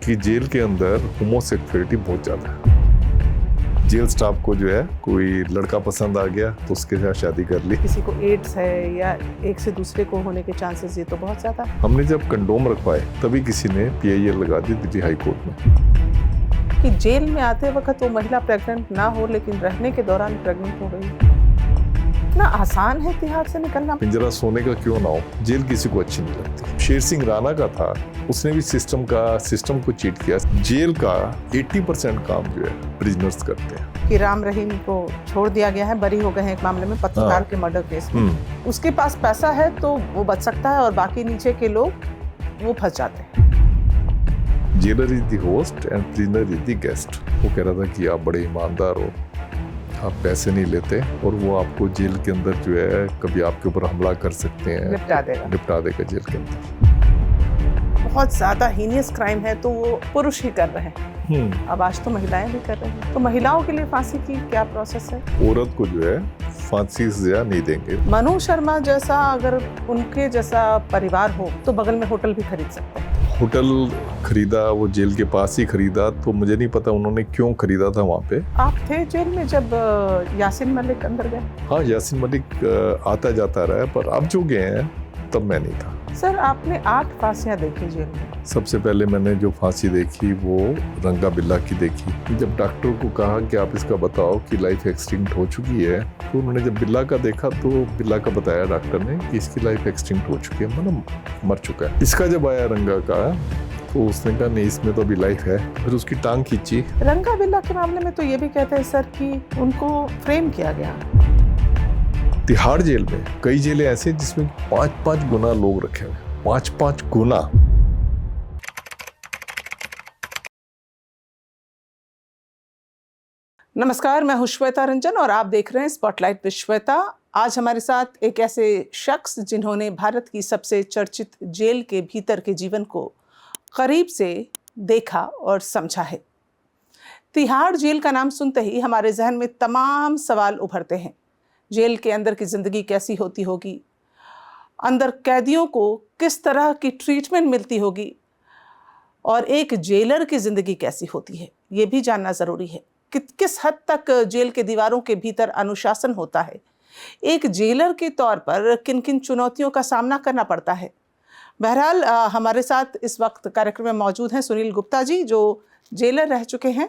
कि जेल के अंदर होमोसेक्सुअलिटी बहुत ज़्यादा है। जेल स्टाफ को जो है कोई लड़का पसंद आ गया तो उसके साथ शादी कर ली। किसी को एड्स है या एक से दूसरे को होने के चांसेस ये तो बहुत ज़्यादा। हमने जब कंडोम रखवाए तभी किसी ने PIL लगा दी दिल्ली हाई कोर्ट में कि जेल में आते वक्त वो महिला प्रेग्नेंट ना हो लेकिन रहने के दौरान प्रेग्नेंट हो गई। इतना आसान है तिहाड़ से निकलना। पिंजरा सोने का क्यों ना हो, जेल किसी को अच्छी नहीं लगती। शेर सिंह राणा का था, उसने भी सिस्टम को चीट किया। जेल का 80% काम जो है प्रिजनर्स करते हैं। कि राम रहीम को छोड़ दिया गया है, बरी हो गए हैं एक मामले में, पत्रकार के मर्डर केस में। उसके पास पैसा है तो वो बच सकता है और बाकी नीचे के लोग वो फंस जाते हैं। Jailer is the host and prisoner is the guest. वो कह रहा था कि आप बड़े ईमानदार हो, आप पैसे नहीं लेते और वो आपको जेल के अंदर जो है कभी आपके ऊपर हमला कर सकते हैं, निपटा देगा जेल के अंदर। बहुत ज्यादा हीनियस क्राइम है तो वो पुरुष ही कर रहे हैं। अब आज तो महिलाएं भी कर रही हैं। तो महिलाओं के लिए फांसी की क्या प्रोसेस है? औरत को जो है फांसी से सजा नहीं देंगे। मनु शर्मा जैसा अगर उनके जैसा परिवार हो तो बगल में होटल भी खरीद सकते हैं। होटल खरीदा, वो जेल के पास ही खरीदा, तो मुझे नहीं पता उन्होंने क्यों खरीदा था वहाँ पे। आप थे जेल में जब यासीन मलिक अंदर गए? हाँ, यासीन मलिक आता जाता रहा है, पर अब जो गए हैं तब मैं नहीं था। सर, आपने 8 फांसियां देखी जेल में। सबसे पहले मैंने जो फांसी देखी वो रंगा बिल्ला की देखी। जब डॉक्टर को कहा कि आप इसका बताओ कि लाइफ एक्सटिंक्ट हो चुकी है, तो उन्होंने जब बिल्ला का देखा तो बिल्ला का बताया डॉक्टर ने कि इसकी लाइफ एक्सटिंक्ट हो चुकी है, मतलब मर चुका है। इसका जब आया रंगा का तो उसने कहा नहीं, इसमें तो अभी लाइफ है। फिर उसकी टांग खींची। रंगा बिल्ला के मामले में तो ये भी कहते हैं सर कि उनको फ्रेम किया गया। तिहाड़ जेल में कई जेलें ऐसे जिसमें 5-5 गुना लोग रखे हुए, 5-5 गुना। नमस्कार, मैं हूं श्वेता रंजन और आप देख रहे हैं स्पॉटलाइट विद श्वेता। आज हमारे साथ एक ऐसे शख्स जिन्होंने भारत की सबसे चर्चित जेल के भीतर के जीवन को करीब से देखा और समझा है। तिहाड़ जेल का नाम सुनते ही हमारे जहन में तमाम सवाल उभरते हैं। जेल के अंदर की ज़िंदगी कैसी होती होगी, अंदर कैदियों को किस तरह की ट्रीटमेंट मिलती होगी और एक जेलर की ज़िंदगी कैसी होती है, ये भी जानना ज़रूरी है कि किस हद तक जेल के दीवारों के भीतर अनुशासन होता है। एक जेलर के तौर पर किन किन चुनौतियों का सामना करना पड़ता है। बहरहाल हमारे साथ इस वक्त कार्यक्रम में मौजूद हैं सुनील गुप्ता जी, जो जेलर रह चुके हैं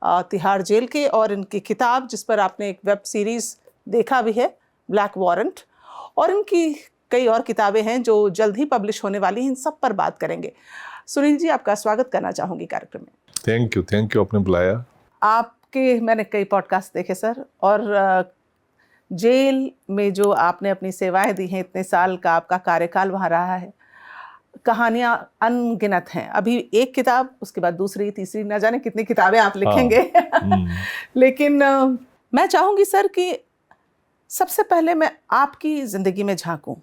तिहाड़ जेल के, और इनकी किताब जिस पर आपने एक वेब सीरीज़ देखा भी है, ब्लैक वारंट, और इनकी कई और किताबें हैं जो जल्द ही पब्लिश होने वाली हैं। इन सब पर बात करेंगे। सुनील जी, आपका स्वागत करना चाहूँगी कार्यक्रम में। थैंक यू, आपने बुलाया। आपके मैंने कई पॉडकास्ट देखे सर, और जेल में जो आपने अपनी सेवाएं दी हैं, इतने साल का आपका कार्यकाल वहाँ रहा है, कहानियाँ अनगिनत हैं। अभी एक किताब, उसके बाद दूसरी, तीसरी, न जाने कितनी किताबें आप लिखेंगे। लेकिन मैं चाहूँगी सर कि सबसे पहले मैं आपकी ज़िंदगी में झांकूं।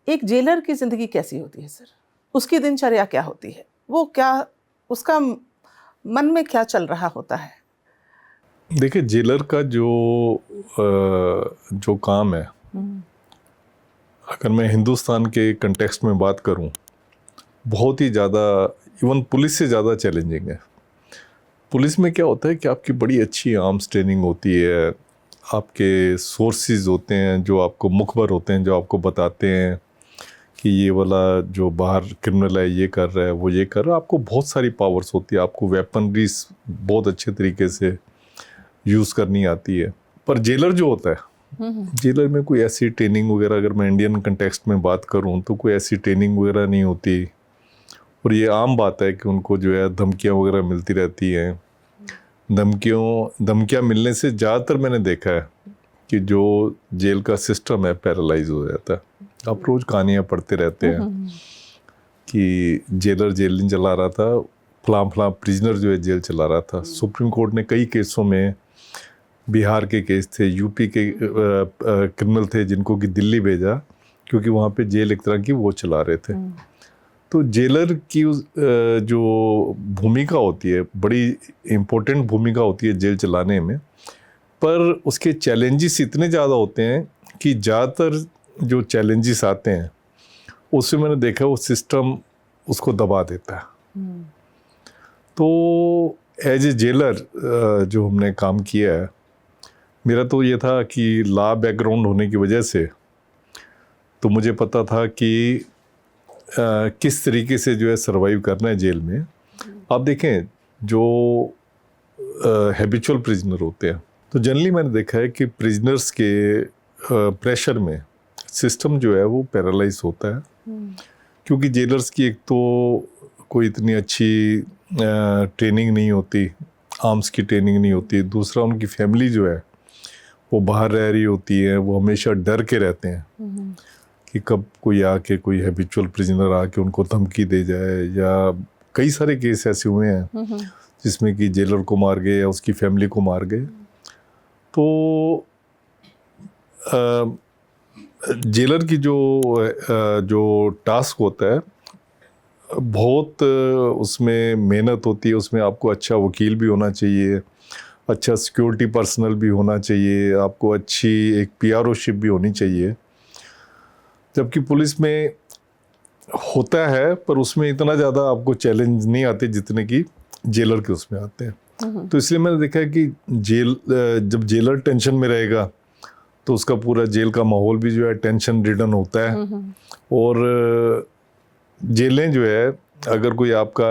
एक जेलर की ज़िंदगी कैसी होती है सर? उसकी दिनचर्या क्या होती है? वो क्या, उसका मन में क्या चल रहा होता है? देखिए, जेलर का जो काम है, अगर मैं हिंदुस्तान के कंटेक्स्ट में बात करूं, बहुत ही ज़्यादा, इवन पुलिस से ज़्यादा चैलेंजिंग है। पुलिस में क्या होता है कि आपकी बड़ी अच्छी आर्म्स ट्रेनिंग होती है, आपके सोर्सेज होते हैं जो आपको मुखबर होते हैं, जो आपको बताते हैं कि ये वाला जो बाहर क्रिमिनल है ये कर रहा है, वो ये कर रहा है। आपको बहुत सारी पावर्स होती है, आपको वेपनरीज बहुत अच्छे तरीके से यूज़ करनी आती है। पर जेलर जो होता है, जेलर में कोई ऐसी ट्रेनिंग वगैरह, अगर मैं इंडियन कंटेक्स्ट में बात करूं तो कोई ऐसी ट्रेनिंग वगैरह नहीं होती। और ये आम बात है कि उनको जो है धमकियाँ वगैरह मिलती रहती हैं। धमकियाँ मिलने से ज़्यादातर मैंने देखा है कि जो जेल का सिस्टम है पैरालाइज हो जाता है। आप रोज़ कहानियाँ पढ़ते रहते हैं कि जेलर जेल नहीं चला रहा था, फलां प्रिजनर जो है जेल चला रहा था। सुप्रीम कोर्ट ने कई केसों में, बिहार के केस थे, यूपी के क्रिमिनल थे जिनको कि दिल्ली भेजा क्योंकि वहाँ पे जेल एक तरह की वो चला रहे थे। तो जेलर की जो भूमिका होती है, बड़ी इम्पोर्टेंट भूमिका होती है जेल चलाने में, पर उसके चैलेंजेस इतने ज़्यादा होते हैं कि ज़्यादातर जो चैलेंजेस आते हैं उससे मैंने देखा वो सिस्टम उसको दबा देता है। तो एज ए जेलर जो हमने काम किया है, मेरा तो ये था कि लॉ बैकग्राउंड होने की वजह से तो मुझे पता था कि किस तरीके से जो है सर्वाइव करना है जेल में। आप देखें जो हैबिचुअल प्रिजनर होते हैं, तो जनरली मैंने देखा है कि प्रिजनर्स के प्रेशर में सिस्टम जो है वो पैरालाइज होता है, क्योंकि जेलर्स की एक तो कोई इतनी अच्छी ट्रेनिंग नहीं होती, आर्म्स की ट्रेनिंग नहीं होती। दूसरा, उनकी फैमिली जो है वो बाहर रह रही होती है, वो हमेशा डर के रहते हैं कि कब कोई आके, कोई हैबिचुअल प्रिजनर आके उनको धमकी दे जाए। या कई सारे केस ऐसे हुए हैं जिसमें कि जेलर को मार गए या उसकी फैमिली को मार गए। तो जेलर की जो टास्क होता है, बहुत उसमें मेहनत होती है। उसमें आपको अच्छा वकील भी होना चाहिए, अच्छा सिक्योरिटी पर्सनल भी होना चाहिए, आपको अच्छी एक पीआरओशिप भी होनी चाहिए। जबकि पुलिस में होता है, पर उसमें इतना ज़्यादा आपको चैलेंज नहीं आते जितने कि जेलर के उसमें आते हैं। तो इसलिए मैंने देखा है कि जब जेलर टेंशन में रहेगा तो उसका पूरा जेल का माहौल भी जो है टेंशन रिडन होता है। और जेलें जो है, अगर कोई आपका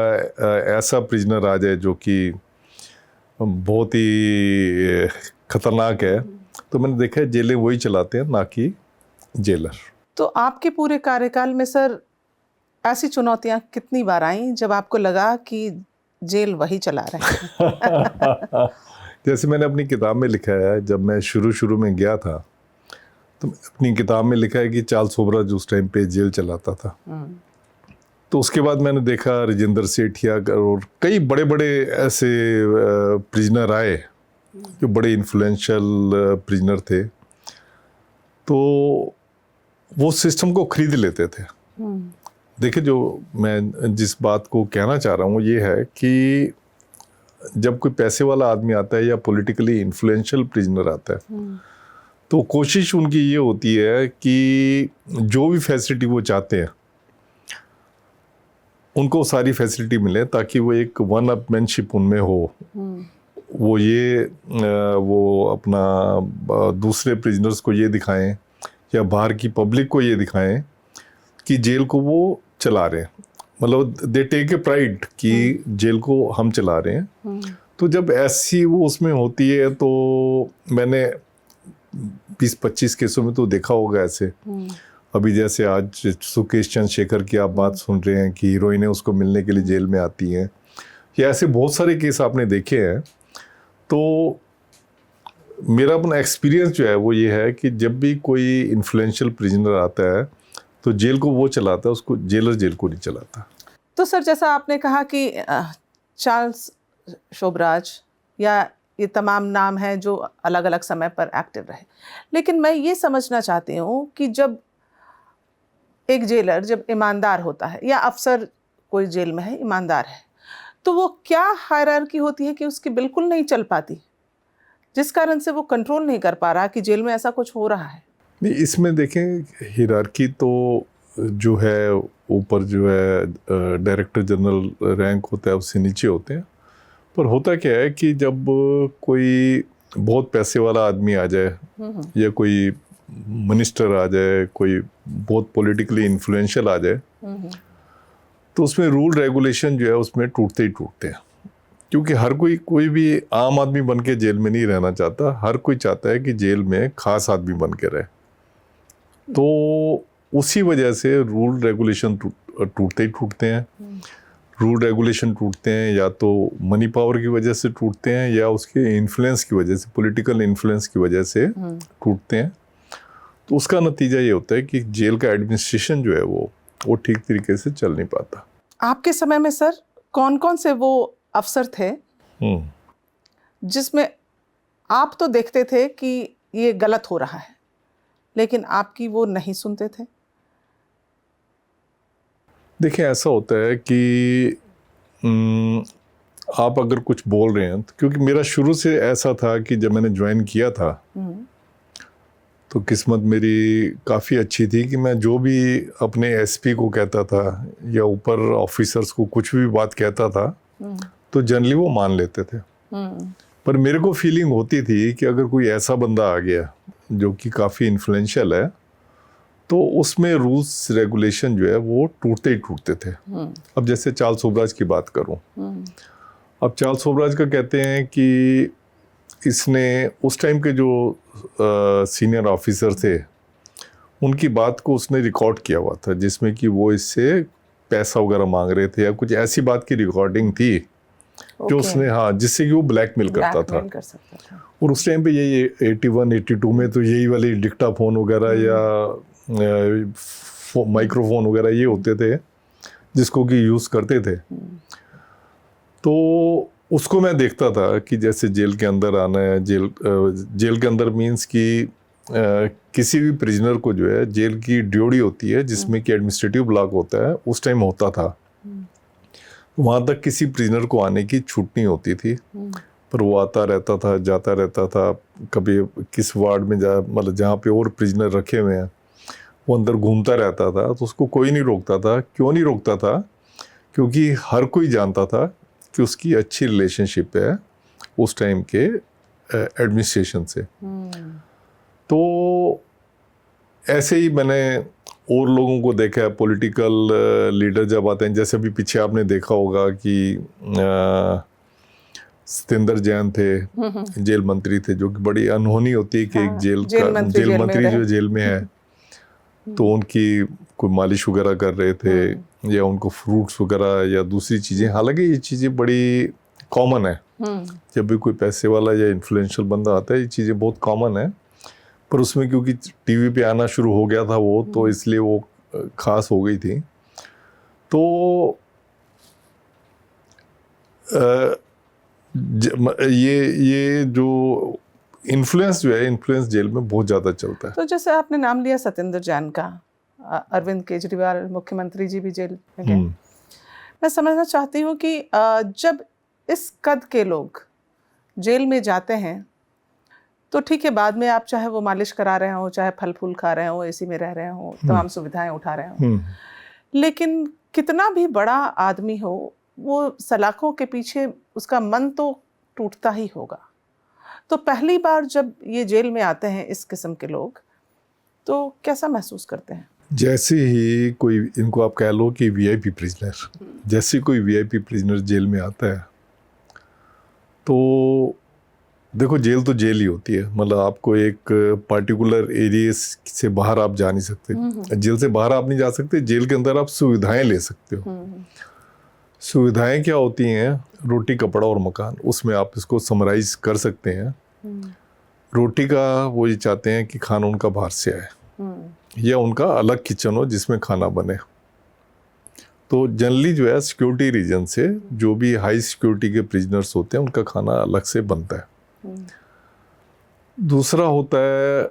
ऐसा प्रिजनर आ जाए जो कि बहुत ही खतरनाक है, तो मैंने देखा है जेलें वही चलाते हैं, ना कि जेलर। तो आपके पूरे कार्यकाल में सर ऐसी चुनौतियां कितनी बार आई जब आपको लगा कि जेल वही चला रहे हैं? जैसे मैंने अपनी किताब में लिखा है, जब मैं शुरू में गया था तो अपनी किताब में लिखा है कि चार्ल्स सोबराज उस टाइम पे जेल चलाता था। तो उसके बाद मैंने देखा राजेंद्र सेठिया और कई बड़े बड़े ऐसे प्रिजनर आए जो बड़े इन्फ्लुएंशियल प्रिजनर थे, तो वो सिस्टम को खरीद लेते थे। देखिए, जो मैं जिस बात को कहना चाह रहा हूँ ये है कि जब कोई पैसे वाला आदमी आता है या पॉलिटिकली इन्फ्लुएंशियल प्रिजनर आता है, तो कोशिश उनकी ये होती है कि जो भी फैसिलिटी वो चाहते हैं उनको सारी फैसिलिटी मिले, ताकि वो एक वन अपमैनशिप उनमें हो। वो अपना दूसरे प्रिजनर्स को ये दिखाएं या बाहर की पब्लिक को ये दिखाएं कि जेल को वो चला रहे हैं। मतलब दे टेक ए प्राइड कि जेल को हम चला रहे हैं। तो जब ऐसी वो उसमें होती है, तो मैंने 20-25 केसों में तो देखा होगा ऐसे। अभी जैसे आज सुकेश चंद्रशेखर की आप बात सुन रहे हैं कि हीरोइनें उसको मिलने के लिए जेल में आती हैं, या ऐसे बहुत सारे केस आपने देखे हैं। तो मेरा अपना एक्सपीरियंस जो है वो ये है कि जब भी कोई इन्फ्लुएंशियल प्रिजनर आता है तो जेल को वो चलाता है, उसको जेलर जेल को नहीं चलाता। तो सर, जैसा आपने कहा कि चार्ल्स शोबराज या ये तमाम नाम हैं जो अलग अलग समय पर एक्टिव रहे, लेकिन मैं ये समझना चाहती हूँ कि जब एक जेलर जब ईमानदार होता है या अफसर कोई जेल में है ईमानदार है, तो वो क्या हायरार्की होती है कि उसकी बिल्कुल नहीं चल पाती, जिस कारण से वो कंट्रोल नहीं कर पा रहा कि जेल में ऐसा कुछ हो रहा है? नहीं, इसमें देखें हिरार्की तो जो है ऊपर जो है डायरेक्टर जनरल रैंक होता है उससे नीचे होते हैं। पर होता क्या है कि जब कोई बहुत पैसे वाला आदमी आ जाए या कोई मिनिस्टर आ जाए, कोई बहुत पॉलिटिकली इन्फ्लुएंशियल आ जाए, तो उसमें रूल रेगुलेशन जो है उसमें टूटते ही टूटते हैं। क्योंकि हर कोई भी आम आदमी बन के जेल में नहीं रहना चाहता। हर कोई चाहता है कि जेल में खास आदमी बन के रहे। तो उसी वजह से रूल रेगुलेशन टूटते ही टूटते हैं। रूल रेगुलेशन टूटते हैं या तो मनी पावर की वजह से टूटते हैं या उसके इन्फ्लुएंस की वजह से, पॉलिटिकल इन्फ्लुएंस की वजह से टूटते हैं। तो उसका नतीजा ये होता है कि जेल का एडमिनिस्ट्रेशन जो है वो ठीक तरीके से चल नहीं पाता। आपके समय में सर कौन कौन से वो अफसर थे जिसमें आप तो देखते थे कि ये गलत हो रहा है, लेकिन आपकी वो नहीं सुनते थे? देखिए, ऐसा होता है कि आप अगर कुछ बोल रहे हैं, तो क्योंकि मेरा शुरू से ऐसा था कि जब मैंने ज्वाइन किया था तो किस्मत मेरी काफ़ी अच्छी थी कि मैं जो भी अपने एसपी को कहता था या ऊपर ऑफिसर्स को कुछ भी बात कहता था तो जनरली वो मान लेते थे। पर मेरे को फीलिंग होती थी कि अगर कोई ऐसा बंदा आ गया जो कि काफ़ी इन्फ्लुएंशियल है तो उसमें रूल्स रेगुलेशन जो है वो टूटते ही टूटते थे। अब जैसे चार्ल्स सोबराज की बात करूं, अब चार्ल्स सोबराज का कहते हैं कि इसने उस टाइम के जो सीनियर ऑफिसर थे उनकी बात को उसने रिकॉर्ड किया हुआ था जिसमें कि वो इससे पैसा वगैरह मांग रहे थे या कुछ ऐसी बात की रिकॉर्डिंग थी जो उसने, हाँ, जिससे कि वो ब्लैकमेल करता था। कर सकता था। और उस टाइम पे यही 81 82 में तो यही वाली डिक्टाफोन वगैरह या माइक्रोफोन वगैरह ये होते थे जिसको कि यूज़ करते थे। तो उसको मैं देखता था कि जैसे जेल के अंदर आना है, जेल के अंदर मीन्स कि किसी भी प्रिजनर को जो है जेल की ड्यूटी होती है जिसमें कि एडमिनिस्ट्रेटिव ब्लॉक होता है, उस टाइम होता था। वहाँ तक किसी प्रिजनर को आने की छूट नहीं होती थी, पर वो आता रहता था, जाता रहता था। कभी किस वार्ड में मतलब जहाँ पे और प्रिजनर रखे हुए हैं वो अंदर घूमता रहता था, तो उसको कोई नहीं रोकता था। क्यों नहीं रोकता था? क्योंकि हर कोई जानता था कि उसकी अच्छी रिलेशनशिप है उस टाइम के एडमिनिस्ट्रेशन से। तो ऐसे ही मैंने और लोगों को देखा है, पॉलिटिकल लीडर जब आते हैं, जैसे अभी पीछे आपने देखा होगा कि सत्येंद्र जैन थे, जेल मंत्री थे, जो कि बड़ी अनहोनी होती है कि एक जेल मंत्री जो जेल में है तो उनकी कोई मालिश वगैरह कर रहे थे या उनको फ्रूट्स वगैरह या दूसरी चीज़ें। हालांकि ये चीज़ें बड़ी कॉमन है, जब भी कोई पैसे वाला या इन्फ्लुएंशियल बंदा आता है ये चीज़ें बहुत कॉमन है। पर उसमें क्योंकि टीवी पे आना शुरू हो गया था वो, तो इसलिए वो खास हो गई थी। तो ये जो इन्फ्लुएंस जो है, इन्फ्लुएंस जेल में बहुत ज़्यादा चलता है। तो जैसे आपने नाम लिया सत्येंद्र जैन का, अरविंद केजरीवाल मुख्यमंत्री जी भी जेल में गए। मैं समझना चाहती हूँ कि जब इस कद के लोग जेल में जाते हैं तो ठीक है, बाद में आप चाहे वो मालिश करा रहे हो, चाहे फल फूल खा रहे हो, एसी में रह रहे हो, तमाम सुविधाएं उठा रहे हो, लेकिन कितना भी बड़ा आदमी हो वो सलाखों के पीछे उसका मन तो टूटता ही होगा। तो पहली बार जब ये जेल में आते हैं इस किस्म के लोग, तो कैसा महसूस करते हैं? जैसे ही कोई, इनको आप कह लो कि वीआईपी प्रिजनर, जैसे कोई वीआईपी प्रिजनर जेल में आता है तो देखो, जेल तो जेल ही होती है। मतलब आपको एक पर्टिकुलर एरिया से बाहर आप जा नहीं सकते। जेल से बाहर आप नहीं जा सकते, जेल के अंदर आप सुविधाएं ले सकते हो। सुविधाएं क्या होती हैं? रोटी, कपड़ा और मकान। उसमें आप इसको समराइज कर सकते हैं। रोटी का वो ये चाहते हैं कि खाना उनका बाहर से आए या उनका अलग किचन हो जिसमें खाना बने। तो जनरली जो है सिक्योरिटी रीजन से जो भी हाई सिक्योरिटी के प्रिजनर्स होते हैं उनका खाना अलग से बनता है। दूसरा होता है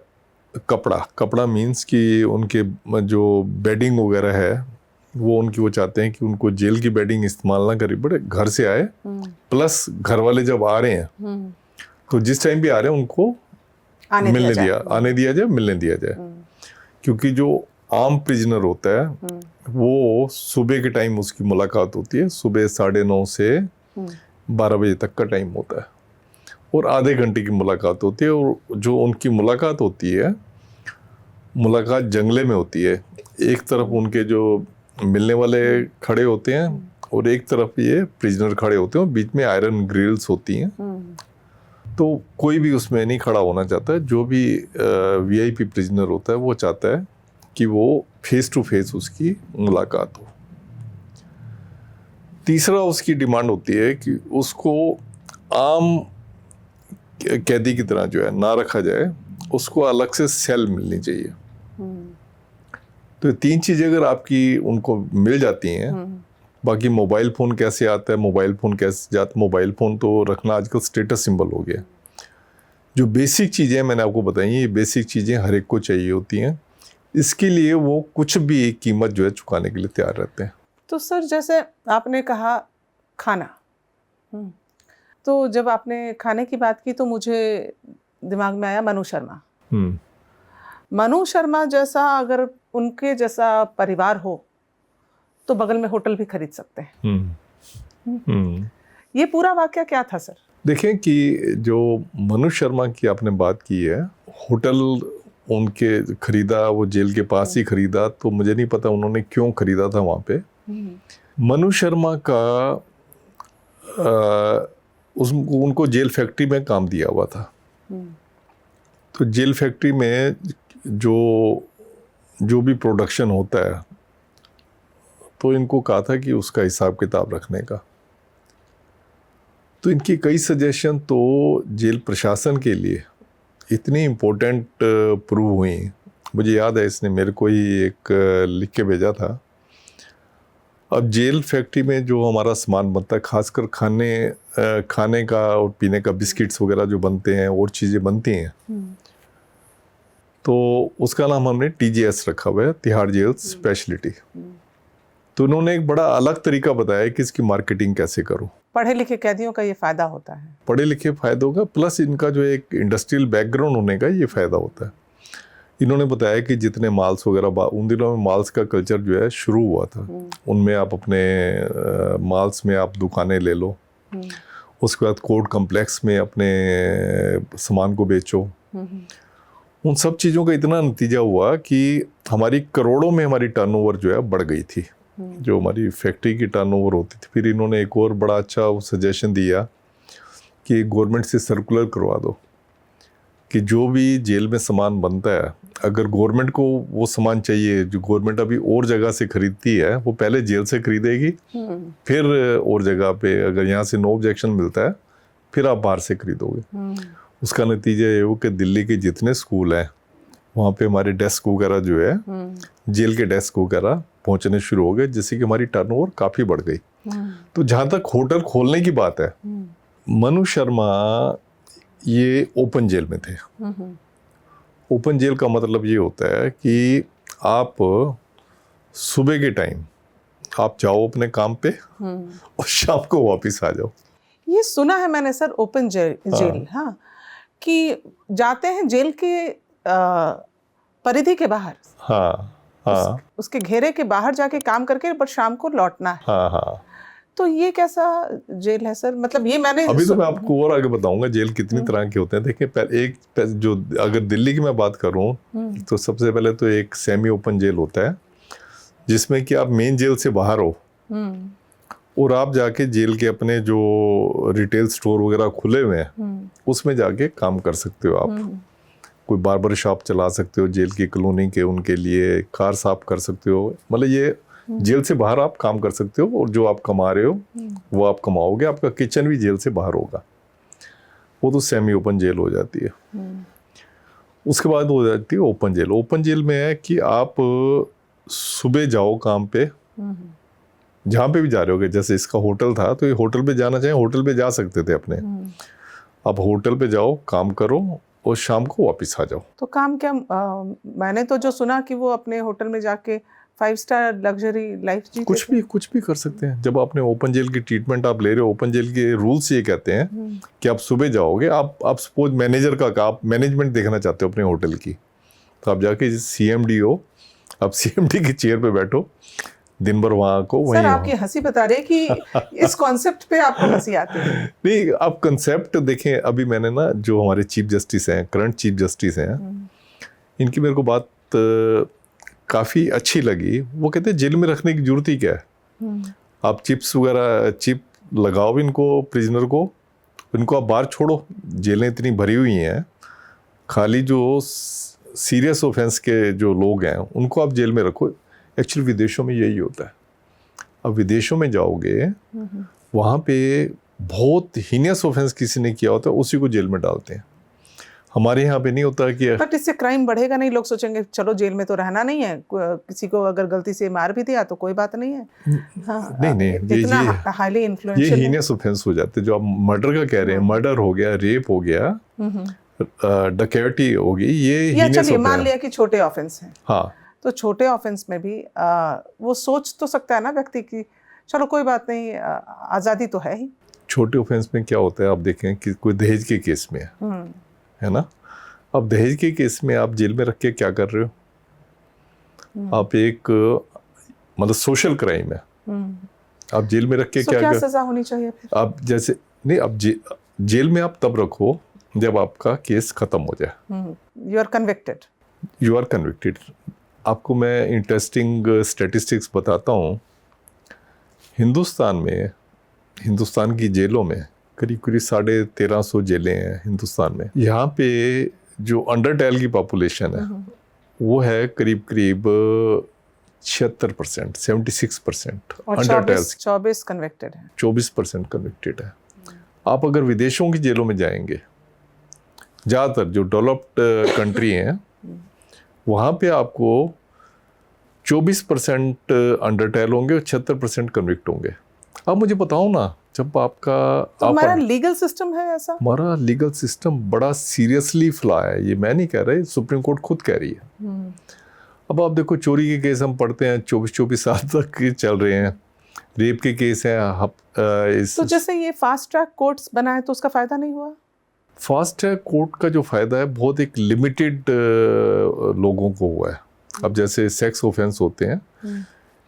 कपड़ा। कपड़ा मीन्स कि उनके जो बेडिंग वगैरह है वो उनकी, वो चाहते हैं कि उनको जेल की बेडिंग इस्तेमाल ना करे, बट घर से आए। प्लस घर वाले जब आ रहे हैं तो जिस टाइम भी आ रहे हैं उनको आने दिया जाए, मिलने दिया जाए। क्योंकि जो आम प्रिजनर होता है वो सुबह के टाइम उसकी मुलाकात होती है, सुबह 9:30 से 12 बजे तक का टाइम होता है और आधे घंटे की मुलाकात होती है। और जो उनकी मुलाकात होती है, मुलाकात जंगले में होती है। एक तरफ उनके जो मिलने वाले खड़े होते हैं और एक तरफ ये प्रिजनर खड़े होते हैं और बीच में आयरन ग्रिल्स होती हैं। तो कोई भी उसमें नहीं खड़ा होना चाहता है। जो भी वीआईपी प्रिजनर होता है वो चाहता है कि वो फेस टू फेस उसकी मुलाकात हो। तीसरा उसकी डिमांड होती है कि उसको आम कैदी की तरह जो है ना रखा जाए, उसको अलग से सेल मिलनी चाहिए। तो 3 चीज़ें अगर आपकी उनको मिल जाती हैं, बाकी मोबाइल फ़ोन कैसे आता है, मोबाइल फ़ोन कैसे जाता, मोबाइल फ़ोन तो रखना आजकल स्टेटस सिंबल हो गया। जो बेसिक चीज़ें मैंने आपको बताई, ये बेसिक चीज़ें हर एक को चाहिए होती हैं। इसके लिए वो कुछ भी कीमत जो है चुकाने के लिए तैयार रहते हैं। तो सर, जैसे आपने कहा खाना, तो जब आपने खाने की बात की तो मुझे दिमाग में आया मनु शर्मा। मनु शर्मा जैसा अगर उनके जैसा परिवार हो तो बगल में होटल भी खरीद सकते हैं। ये पूरा वाकया क्या था सर? देखें कि जो मनु शर्मा की आपने बात की है, होटल उनके खरीदा, वो जेल के पास ही खरीदा, तो मुझे नहीं पता उन्होंने क्यों खरीदा था वहाँ पे। मनु शर्मा का उनको जेल फैक्ट्री में काम दिया हुआ था। तो जेल फैक्ट्री में जो भी प्रोडक्शन होता है, तो इनको कहा था कि उसका हिसाब किताब रखने का। तो इनकी कई सजेशन तो जेल प्रशासन के लिए इतनी इम्पोर्टेंट प्रूव हुई। मुझे याद है, इसने मेरे को ही एक लिख के भेजा था। अब जेल फैक्ट्री में जो हमारा सामान बनता है, खासकर खाने का और पीने का, बिस्किट्स वगैरह जो बनते हैं और चीज़ें बनती हैं, तो उसका नाम हमने TJS रखा हुआ है, तिहाड़ जेल स्पेशलिटी। तो उन्होंने एक बड़ा अलग तरीका बताया कि इसकी मार्केटिंग कैसे करो। पढ़े लिखे कैदियों का ये फ़ायदा होता है। पढ़े लिखे फ़ायदों का प्लस इनका जो एक इंडस्ट्रियल बैकग्राउंड होने का ये फ़ायदा होता है। इन्होंने बताया कि जितने माल्स वगैरह, उन दिनों में माल्स का कल्चर जो है शुरू हुआ था, उनमें आप अपने माल्स में आप दुकानें ले लो, उसके बाद कोर्ट कम्प्लेक्स में अपने सामान को बेचो। उन सब चीज़ों का इतना नतीजा हुआ कि हमारी करोड़ों में हमारी टर्नओवर जो है बढ़ गई थी, जो हमारी फैक्ट्री की टर्नओवर होती थी। फिर इन्होंने एक और बड़ा अच्छा सजेशन दिया कि गवर्नमेंट से सर्कुलर करवा दो कि जो भी जेल में सामान बनता है, अगर गवर्नमेंट को वो सामान चाहिए जो गवर्नमेंट अभी और जगह से खरीदती है, वो पहले जेल से खरीदेगी, फिर और जगह पे अगर यहाँ से नो ऑब्जेक्शन मिलता है, फिर आप बाहर से खरीदोगे। उसका नतीजा ये हो कि दिल्ली के जितने स्कूल हैं वहाँ पे हमारे डेस्क वगैरह जो है, जेल के डेस्क वगैरह पहुँचने शुरू हो गए, जिससे कि हमारी टर्नओवर काफ़ी बढ़ गई। तो जहाँ तक होटल खोलने की बात है, मनु शर्मा ये ओपन जेल में थे। ओपन जेल का मतलब ये होता है कि आप सुबह के टाइम आप जाओ अपने काम पे और शाम को वापस आ जाओ। ये सुना है मैंने सर, ओपन जेल, हाँ, कि जाते हैं जेल के परिधि के बाहर, हाँ, उसके घेरे के बाहर जाके काम करके पर शाम को लौटना है। हाँ। तो ये कैसा जेल है सर? मतलब ये मैंने अभी तो मैं आपको और आगे बताऊंगा जेल कितनी तरह के होते हैं। देखिए, जो अगर दिल्ली की मैं बात करूं, तो सबसे पहले तो एक सेमी ओपन जेल होता है, जिसमें कि आप मेन जेल से बाहर हो और आप जाके जेल के अपने जो रिटेल स्टोर वगैरह खुले हुए हैं, उसमें जाके काम कर सकते हो। आप कोई बार्बर शॉप चला सकते हो जेल की कॉलोनी के, उनके लिए कार साफ कर सकते हो। मतलब ये जेल से बाहर आप काम कर सकते हो, और जो आप कमा रहे हो वो आप कमाओगे। आपका किचन भी जेल से बाहर होगा। वो तो सेमी ओपन जेल हो जाती है। उसके बाद हो जाती है ओपन जेल। ओपन जेल में है कि आप सुबह जाओ काम पे, जहाँ पे भी जा रहे होगे। जैसे इसका होटल था, तो ये होटल पे जाना चाहे होटल पे जा सकते थे अपने। आप होटल पे जाओ, काम करो और शाम को वापस आ जाओ। तो काम क्या, मैंने तो जो सुना कि वो अपने होटल में जाके 5 स्टार लग्जरी लाइफ जीते। कुछ भी कर सकते हैं। जब आपने ओपन जेल की ट्रीटमेंट आप ले रहे हो, ओपन जेल के रूल्स ये कहते हैं कि आप सुबह जाओगे, आप सपोज मैनेजर का आप मैनेजमेंट देखना चाहते हो अपने होटल की, तो आप जाके CMD हो, आप CMD की चेयर पे बैठो, दिन भर वहाँ को वहीं। सर आपकी हंसी बता रही है कि इस कॉन्सेप्ट पे आपको हंसी आती है। नहीं, आप कंसेप्ट देखें। अभी मैंने ना, जो हमारे चीफ जस्टिस हैं, करंट चीफ जस्टिस हैं, इनकी मेरे को बात काफ़ी अच्छी लगी। वो कहते हैं जेल में रखने की जरूरत ही क्या है, आप चिप्स वगैरह चिप लगाओ इनको, प्रिजनर को, इनको आप बाहर छोड़ो। जेलें इतनी भरी हुई हैं, खाली जो सीरियस ऑफेंस के जो लोग हैं उनको आप जेल में रखो। एक्चुअली विदेशों में यही होता है। अब विदेशों में जाओगे, वहाँ पे बहुत हीनियस ऑफेंस किसी ने किया होता है, उसी को जेल में डालते हैं। हमारे यहाँ पे नहीं होता कि बट इससे क्राइम बढ़ेगा नहीं। लोग सोचेंगे चलो जेल में तो रहना नहीं है, किसी को अगर गलती से मार भी दिया तो कोई बात नहीं है। हाँ, नहीं, इतना हाईली इन्फ्लुएंशियल, ये हीनियस ऑफेंस हो जाते हैं। जो आप मर्डर का कह रहे हैं, मर्डर हो गया, रेप हो गया, डकैती हो गई, ये हीनियस चलिए मान लिया कि छोटे ऑफेंस हैं। हाँ, तो छोटे ऑफेंस में भी वो सोच तो सकता है ना व्यक्ति की चलो कोई बात नहीं, आज़ादी तो है ही। छोटे ऑफेंस में क्या होता है, आप देखें कि कोई दहेज के केस में है ना, अब दहेज के केस में आप जेल में रख के क्या कर रहे हो? आप एक मतलब सोशल क्राइम है, आप जेल में रख के क्या कर, सजा होनी चाहिए फिर? आप जैसे नहीं, अब जेल में आप तब रखो जब आपका केस खत्म हो जाए। You are convicted. You are convicted. आपको मैं इंटरेस्टिंग स्टैटिस्टिक्स बताता हूँ। हिंदुस्तान की जेलों में करीब 1350 जेलें हैं हिंदुस्तान में। यहाँ पे जो अंडर ट्रायल की पॉपुलेशन है वो है करीब 76%, 76%। अंडर ट्रायल 24 कन्विक्टेड है, 24% कन्विक्टेड है। आप अगर विदेशों की जेलों में जाएंगे, ज़्यादातर जो डेवलप्ड कंट्री हैं वहाँ पे आपको 24% अंडर ट्रायल होंगे और 76% कन्विक्ट होंगे। अब मुझे बताओ ना, जब आपका तो हमारा लीगल सिस्टम है ऐसा? हमारा लीगल सिस्टम बड़ा सीरियसली फ्लॉ है, ये मैं नहीं कह रहा, सुप्रीम कोर्ट खुद कह रही है। अब आप देखो, चोरी के केस हम पढ़ते हैं 24-24 साल तक चल रहे हैं, रेप के केस हैं। तो जैसे ये फास्ट ट्रैक कोर्ट्स बनाए तो उसका फायदा नहीं हुआ? फास्ट ट्रैक कोर्ट का जो फायदा है बहुत एक लिमिटेड लोगों को हुआ है। अब जैसे सेक्स ऑफेंस होते हैं,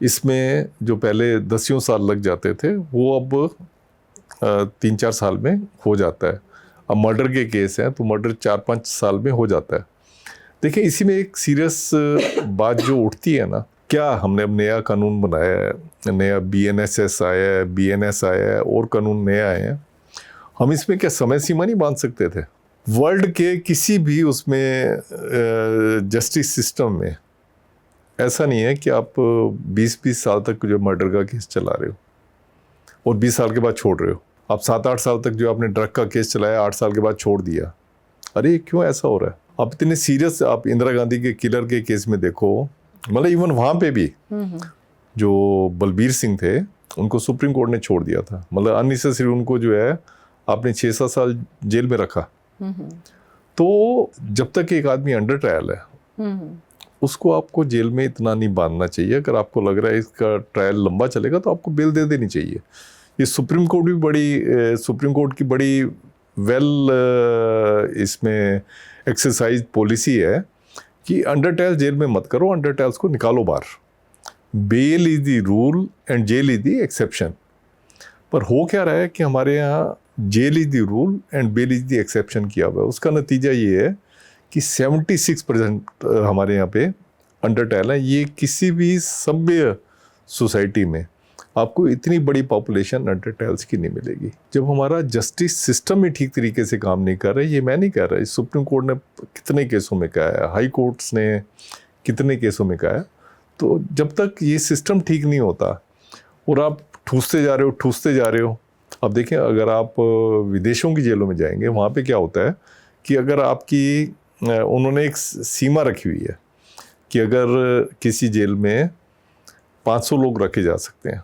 इसमें जो पहले 10 साल लग जाते थे वो अब 3-4 साल में हो जाता है। अब मर्डर के केस हैं तो मर्डर 4-5 साल में हो जाता है। देखिए, इसी में एक सीरियस बात जो उठती है ना, क्या हमने अब नया कानून बनाया है, नया BNSS आया है, BNS आया है और कानून नए आए हैं, हम इसमें क्या समय सीमा नहीं बांध सकते थे? वर्ल्ड के किसी भी उसमें जस्टिस सिस्टम में ऐसा नहीं है कि आप 20-20 साल तक जो मर्डर का केस चला रहे हो और 20 साल के बाद छोड़ रहे हो। आप 7-8 साल तक जो आपने ड्रग का केस चलाया, 8 साल के बाद छोड़ दिया। अरे क्यों ऐसा हो रहा है? आप इतने सीरियस, आप इंदिरा गांधी के किलर के केस में देखो, मतलब इवन वहाँ पे भी जो बलबीर सिंह थे उनको सुप्रीम कोर्ट ने छोड़ दिया था। मतलब अननेसेसरी उनको जो है आपने 6-7 साल जेल में रखा। तो जब तक एक आदमी अंडर ट्रायल है उसको आपको जेल में इतना नहीं बांधना चाहिए। अगर आपको लग रहा है इसका ट्रायल लंबा चलेगा तो आपको बेल दे देनी चाहिए। ये सुप्रीम कोर्ट की बड़ी इसमें एक्सरसाइज पॉलिसी है कि अंडर ट्रायल जेल में मत करो, अंडर ट्रायल्स को निकालो बाहर। Bail is the rule and jail is the exception. पर हो क्या रहा है कि हमारे यहाँ jail is the rule and bail is the exception किया हुआ है। उसका नतीजा ये है कि 76% हमारे यहाँ पे अंडर ट्रायल है। ये किसी भी सभ्य सोसाइटी में आपको इतनी बड़ी पॉपुलेशन अंडर ट्रायल्स की नहीं मिलेगी। जब हमारा जस्टिस सिस्टम ही ठीक तरीके से काम नहीं कर रहा है, ये मैं नहीं कह रहा, सुप्रीम कोर्ट ने कितने केसों में कहा है, हाई कोर्ट्स ने कितने केसों में कहा है, तो जब तक ये सिस्टम ठीक नहीं होता और आप ठूसते जा रहे हो। अब देखें, अगर आप विदेशों की जेलों में जाएंगे, वहाँ पे क्या होता है कि अगर आपकी उन्होंने एक सीमा रखी हुई है कि अगर किसी जेल में 500 लोग रखे जा सकते हैं,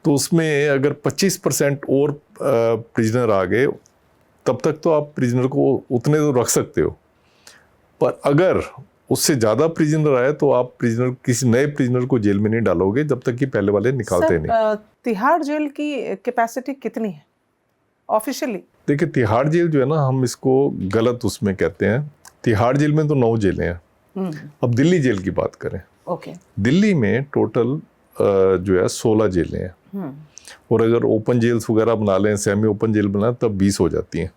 तो उसमें अगर 25% और प्रिजनर आ गए तब तक तो आप प्रिजनर को उतने तो रख सकते हो। पर अगर उससे ज़्यादा प्रिजनर आए तो आप किसी नए प्रिजनर को जेल में नहीं डालोगे जब तक कि पहले वाले निकालते नहीं। तिहाड़ जेल की कैपेसिटी कितनी है ऑफिशियली? देखिए, तिहाड़ जेल जो है ना, हम इसको गलत उसमें कहते हैं। तिहाड़ जेल में तो 9 जेलें हैं। अब दिल्ली जेल की बात करें, दिल्ली में टोटल जो है 16 जेलें हैं। और अगर ओपन जेल्स वगैरह बना लें, सेमी ओपन जेल बना, तब 20 हो जाती हैं।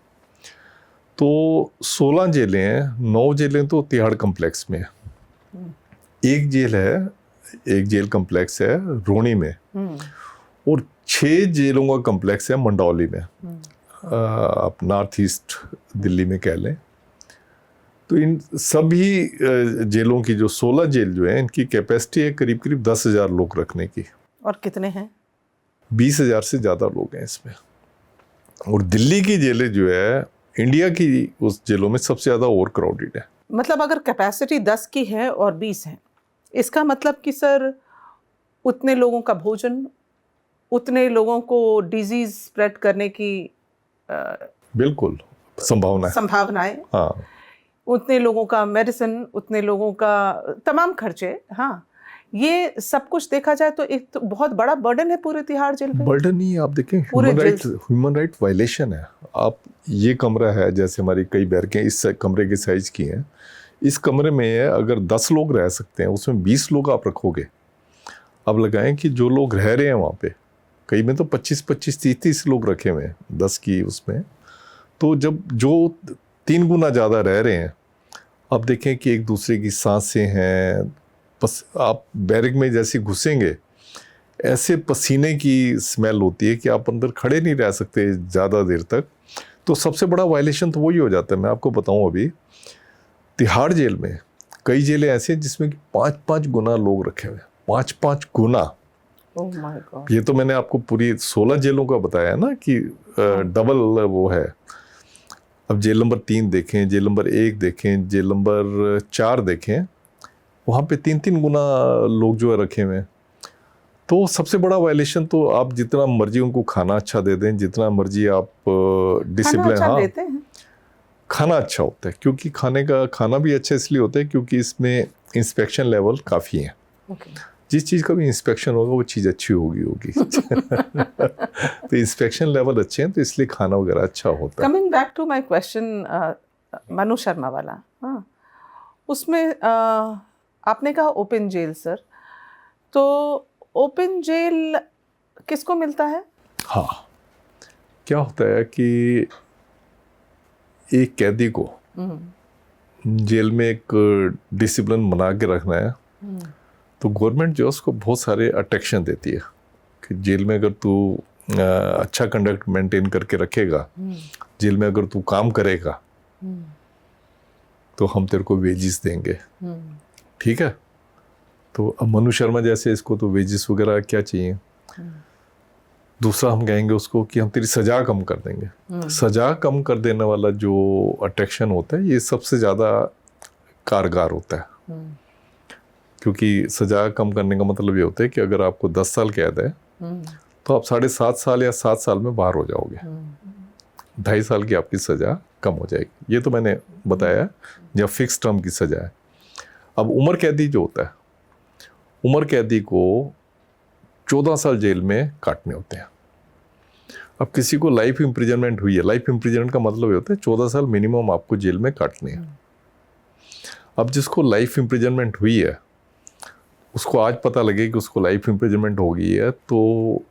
तो 16 जेलें हैं, 9 जेलें तो तिहाड़ कम्प्लेक्स में है। एक जेल कम्प्लेक्स है रोहनी में, और 6 जेलों का कम्प्लेक्स है मंडौली में। आप नॉर्थ ईस्ट दिल्ली में कह लें। तो इन सभी जेलों की जो 16 जेल जो है, इनकी कैपेसिटी है करीब 10,000 लोग रखने की। और कितने हैं? 20,000 से ज़्यादा लोग हैं इसमें। और दिल्ली की जेलें जो है इंडिया की उस जेलों में सबसे ज़्यादा ओवर क्राउडेड है। मतलब अगर कैपेसिटी 10 की है और 20 है, इसका मतलब कि सर उतने लोगों का भोजन, उतने लोगों को डिजीज स्प्रेड करने की बिल्कुल संभावनाएं, हाँ, उतने लोगों का मेडिसिन, उतने लोगों का तमाम खर्चे, हाँ, ये सब कुछ देखा जाए तो एक तो बहुत बड़ा बर्डन है पूरे तिहाड़ जेल पे। बर्डन नहीं, आप देखें पूरे ह्यूमन राइट वायलेशन है। आप ये कमरा है, जैसे हमारी कई बैरकें इस कमरे के साइज की हैं, इस कमरे में अगर 10 लोग रह सकते हैं, उसमें 20 लोग आप रखोगे। अब लगाएं कि जो लोग रह रहे हैं वहाँ पे, कई में तो 25-25, 30-30 लोग रखे हुए हैं 10 की उसमें, तो जब जो 3 गुना ज़्यादा रह रहे हैं, आप देखें कि एक दूसरे की सांसें हैं, आप बैरक में जैसे घुसेंगे ऐसे पसीने की स्मेल होती है कि आप अंदर खड़े नहीं रह सकते ज़्यादा देर तक। तो सबसे बड़ा वायलेशन तो वही हो जाता है। मैं आपको बताऊं, अभी तिहाड़ जेल में कई जेलें ऐसी हैं जिसमें 5-5 गुना लोग रखे हुए हैं, 5-5 गुना। Oh my God. ये तो मैंने आपको पूरी 16 जेलों का बताया ना कि डबल वो है। अब जेल नंबर 3 देखें, जेल नंबर 1 देखें, जेल नंबर 4 देखें, वहाँ पे 3-3 गुना लोग जो है रखे हुए हैं। तो सबसे बड़ा वायलेशन तो आप जितना मर्जी उनको खाना अच्छा दे दें, जितना मर्जी आप डिसिप्लिन, अच्छा हाँ देते हैं। खाना अच्छा होता है, क्योंकि खाना भी अच्छा इसलिए होता है क्योंकि इसमें इंस्पेक्शन लेवल काफ़ी है। ओके। जिस चीज़ का भी इंस्पेक्शन होगा वो चीज़ अच्छी होगी। तो इंस्पेक्शन लेवल अच्छे हैं तो इसलिए खाना वगैरह अच्छा होता है। Coming back to my question, Manu Sharma वाला, हाँ, उसमें आपने कहा ओपन जेल सर, तो ओपन जेल किसको मिलता है? हाँ, क्या होता है कि एक कैदी को जेल में एक डिसिप्लिन बना के रखना है, तो गवर्नमेंट जो है उसको बहुत सारे अट्रैक्शन देती है कि जेल में अगर तू अच्छा कंडक्ट मेंटेन करके रखेगा, जेल में अगर तू काम करेगा, तो हम तेरे को वेजिस देंगे। ठीक है, तो अब मनु शर्मा जैसे इसको तो वेजिस वगैरह क्या चाहिए। दूसरा हम कहेंगे उसको कि हम तेरी सज़ा कम कर देंगे। सज़ा कम कर देने वाला जो अट्रैक्शन होता है ये सबसे ज़्यादा कारगर होता है, क्योंकि सज़ा कम करने का मतलब ये होता है कि अगर आपको 10 साल कैद है तो आप 7.5 साल या 7 साल में बाहर हो जाओगे, 2.5 साल की आपकी सज़ा कम हो जाएगी। ये तो मैंने बताया जब फिक्स टर्म की सज़ा है। अब उम्र कैदी जो होता है, उम्र कैदी को 14 साल जेल में काटने होते हैं। अब किसी को लाइफ इम्प्रिजनमेंट हुई है, लाइफ इम्प्रिजनमेंट का मतलब ये होता है 14 साल मिनिमम आपको जेल में काटने हैं। अब जिसको लाइफ इम्प्रिजनमेंट हुई है उसको आज पता लगे कि उसको लाइफ इम्प्रिजनमेंट हो गई है, तो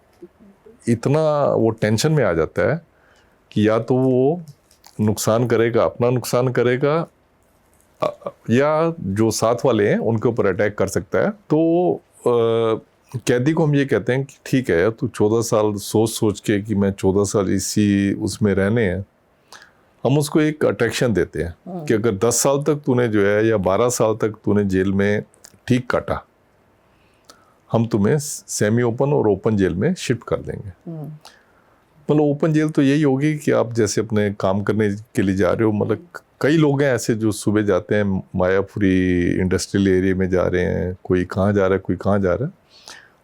इतना वो टेंशन में आ जाता है कि या तो वो नुकसान करेगा, अपना नुकसान करेगा, या जो साथ वाले हैं उनके ऊपर अटैक कर सकता है। तो कैदी को हम ये कहते हैं कि ठीक है तू 14 साल सोच के कि मैं 14 साल इसी उसमें रहने हैं, हम उसको एक अट्रैक्शन देते हैं कि अगर 10 साल तक तूने जो है या 12 साल तक तूने जेल में ठीक काटा, हम तुम्हें सेमी ओपन और ओपन जेल में शिफ्ट कर देंगे। मतलब ओपन जेल तो यही होगी कि आप जैसे अपने काम करने के लिए जा रहे हो, मतलब कई लोग हैं ऐसे जो सुबह जाते हैं मायापुरी इंडस्ट्रियल एरिया में जा रहे हैं, कोई कहाँ जा रहा है, कोई कहाँ जा रहा है,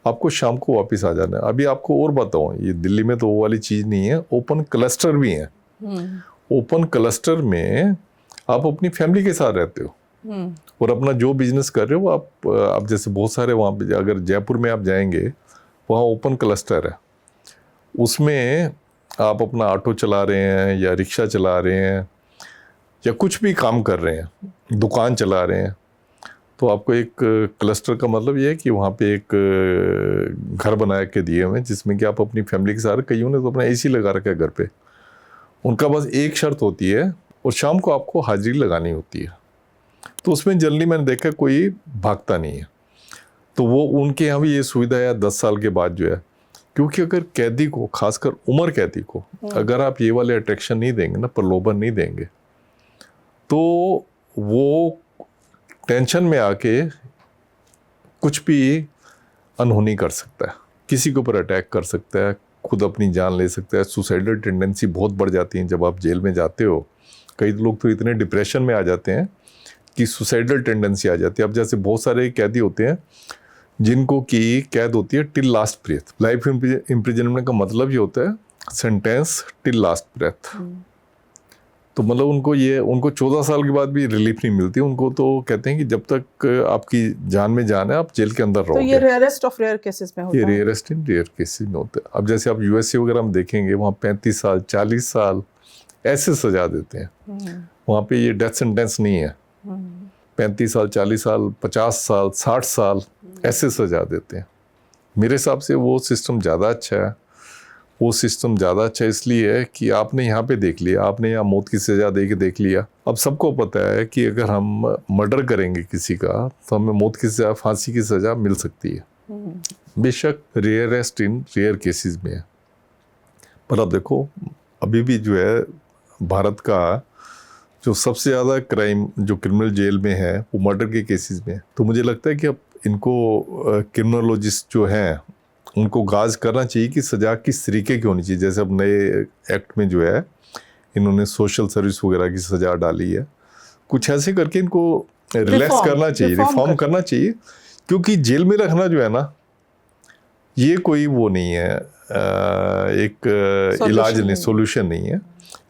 आपको शाम को वापस आ जाना है। अभी आपको और बताऊँ, ये दिल्ली में तो वो वाली चीज़ नहीं है, ओपन क्लस्टर भी हैं। ओपन क्लस्टर में आप अपनी फैमिली के साथ रहते हो और अपना जो बिजनेस कर रहे हो आप जैसे बहुत सारे वहाँ पे, अगर जयपुर में आप जाएंगे वहाँ ओपन क्लस्टर है, उसमें आप अपना ऑटो चला रहे हैं या रिक्शा चला रहे हैं या कुछ भी काम कर रहे हैं, दुकान चला रहे हैं, तो आपको एक क्लस्टर का मतलब ये है कि वहाँ पे एक घर बना के दिए हुए हैं जिसमें कि आप अपनी फैमिली के साथ, कईयों ने तो अपना एसी लगा रखा है घर पे, उनका बस एक शर्त होती है और शाम को आपको हाजिरी लगानी होती है। तो उसमें जनरली मैंने देखा कोई भागता नहीं है, तो वो उनके यहाँ भी ये सुविधा है 10 साल के बाद जो है, क्योंकि अगर कैदी को, खासकर उम्र कैदी को, अगर आप ये वाले अट्रैक्शन नहीं देंगे ना, प्रलोभन नहीं देंगे, तो वो टेंशन में आके कुछ भी अनहोनी कर सकता है, किसी के ऊपर अटैक कर सकता है, खुद अपनी जान ले सकता है। सुसाइडल टेंडेंसी बहुत बढ़ जाती है जब आप जेल में जाते हो। कई लोग तो इतने डिप्रेशन में आ जाते हैं कि सुसाइडल टेंडेंसी आ जाती है। अब जैसे बहुत सारे कैदी होते हैं जिनको की कैद होती है till last breath. Life imprisonment का मतलब ये होता है सेंटेंस टिल लास्ट ब्रेथ। तो मतलब उनको 14 साल के बाद भी रिलीफ नहीं मिलती। उनको तो कहते हैं कि जब तक आपकी जान में जान है आप जेल के अंदर तो रहोगे। ये रेयरेस्ट ऑफ रेयर केसेस में होता ये है। रेयरेस्ट इन रेयर केसेस में होता है। अब जैसे आप यूएसए वगैरह में देखेंगे, वहाँ 35 साल 40 साल ऐसे सजा देते हैं। वहाँ पे ये डेथ सेंटेंस नहीं है। 35 साल 40 साल 50 साल 60 साल ऐसे सजा देते हैं। मेरे हिसाब से वो सिस्टम ज़्यादा अच्छा है। वो सिस्टम ज़्यादा अच्छा इसलिए है कि आपने यहाँ पे देख लिया, आपने यहाँ मौत की सज़ा दे के देख लिया। अब सबको पता है कि अगर हम मर्डर करेंगे किसी का तो हमें मौत की सज़ा, फांसी की सज़ा मिल सकती है। बेशक रेयरेस्ट इन रेयर केसेस में है, पर अब देखो अभी भी जो है भारत का जो सबसे ज़्यादा क्राइम जो क्रिमिनल जेल में है वो मर्डर के केसेस में है। तो मुझे लगता है कि अब इनको क्रिमिनोलॉजिस्ट जो हैं उनको गाज करना चाहिए कि सज़ा किस तरीके की होनी चाहिए। जैसे अब नए एक्ट में जो है इन्होंने सोशल सर्विस वगैरह की सज़ा डाली है। कुछ ऐसे करके इनको रिलैक्स करना चाहिए, रिफॉर्म करना चाहिए, क्योंकि जेल में रखना जो है ना ये कोई वो नहीं है, एक इलाज नहीं, सोल्यूशन नहीं है।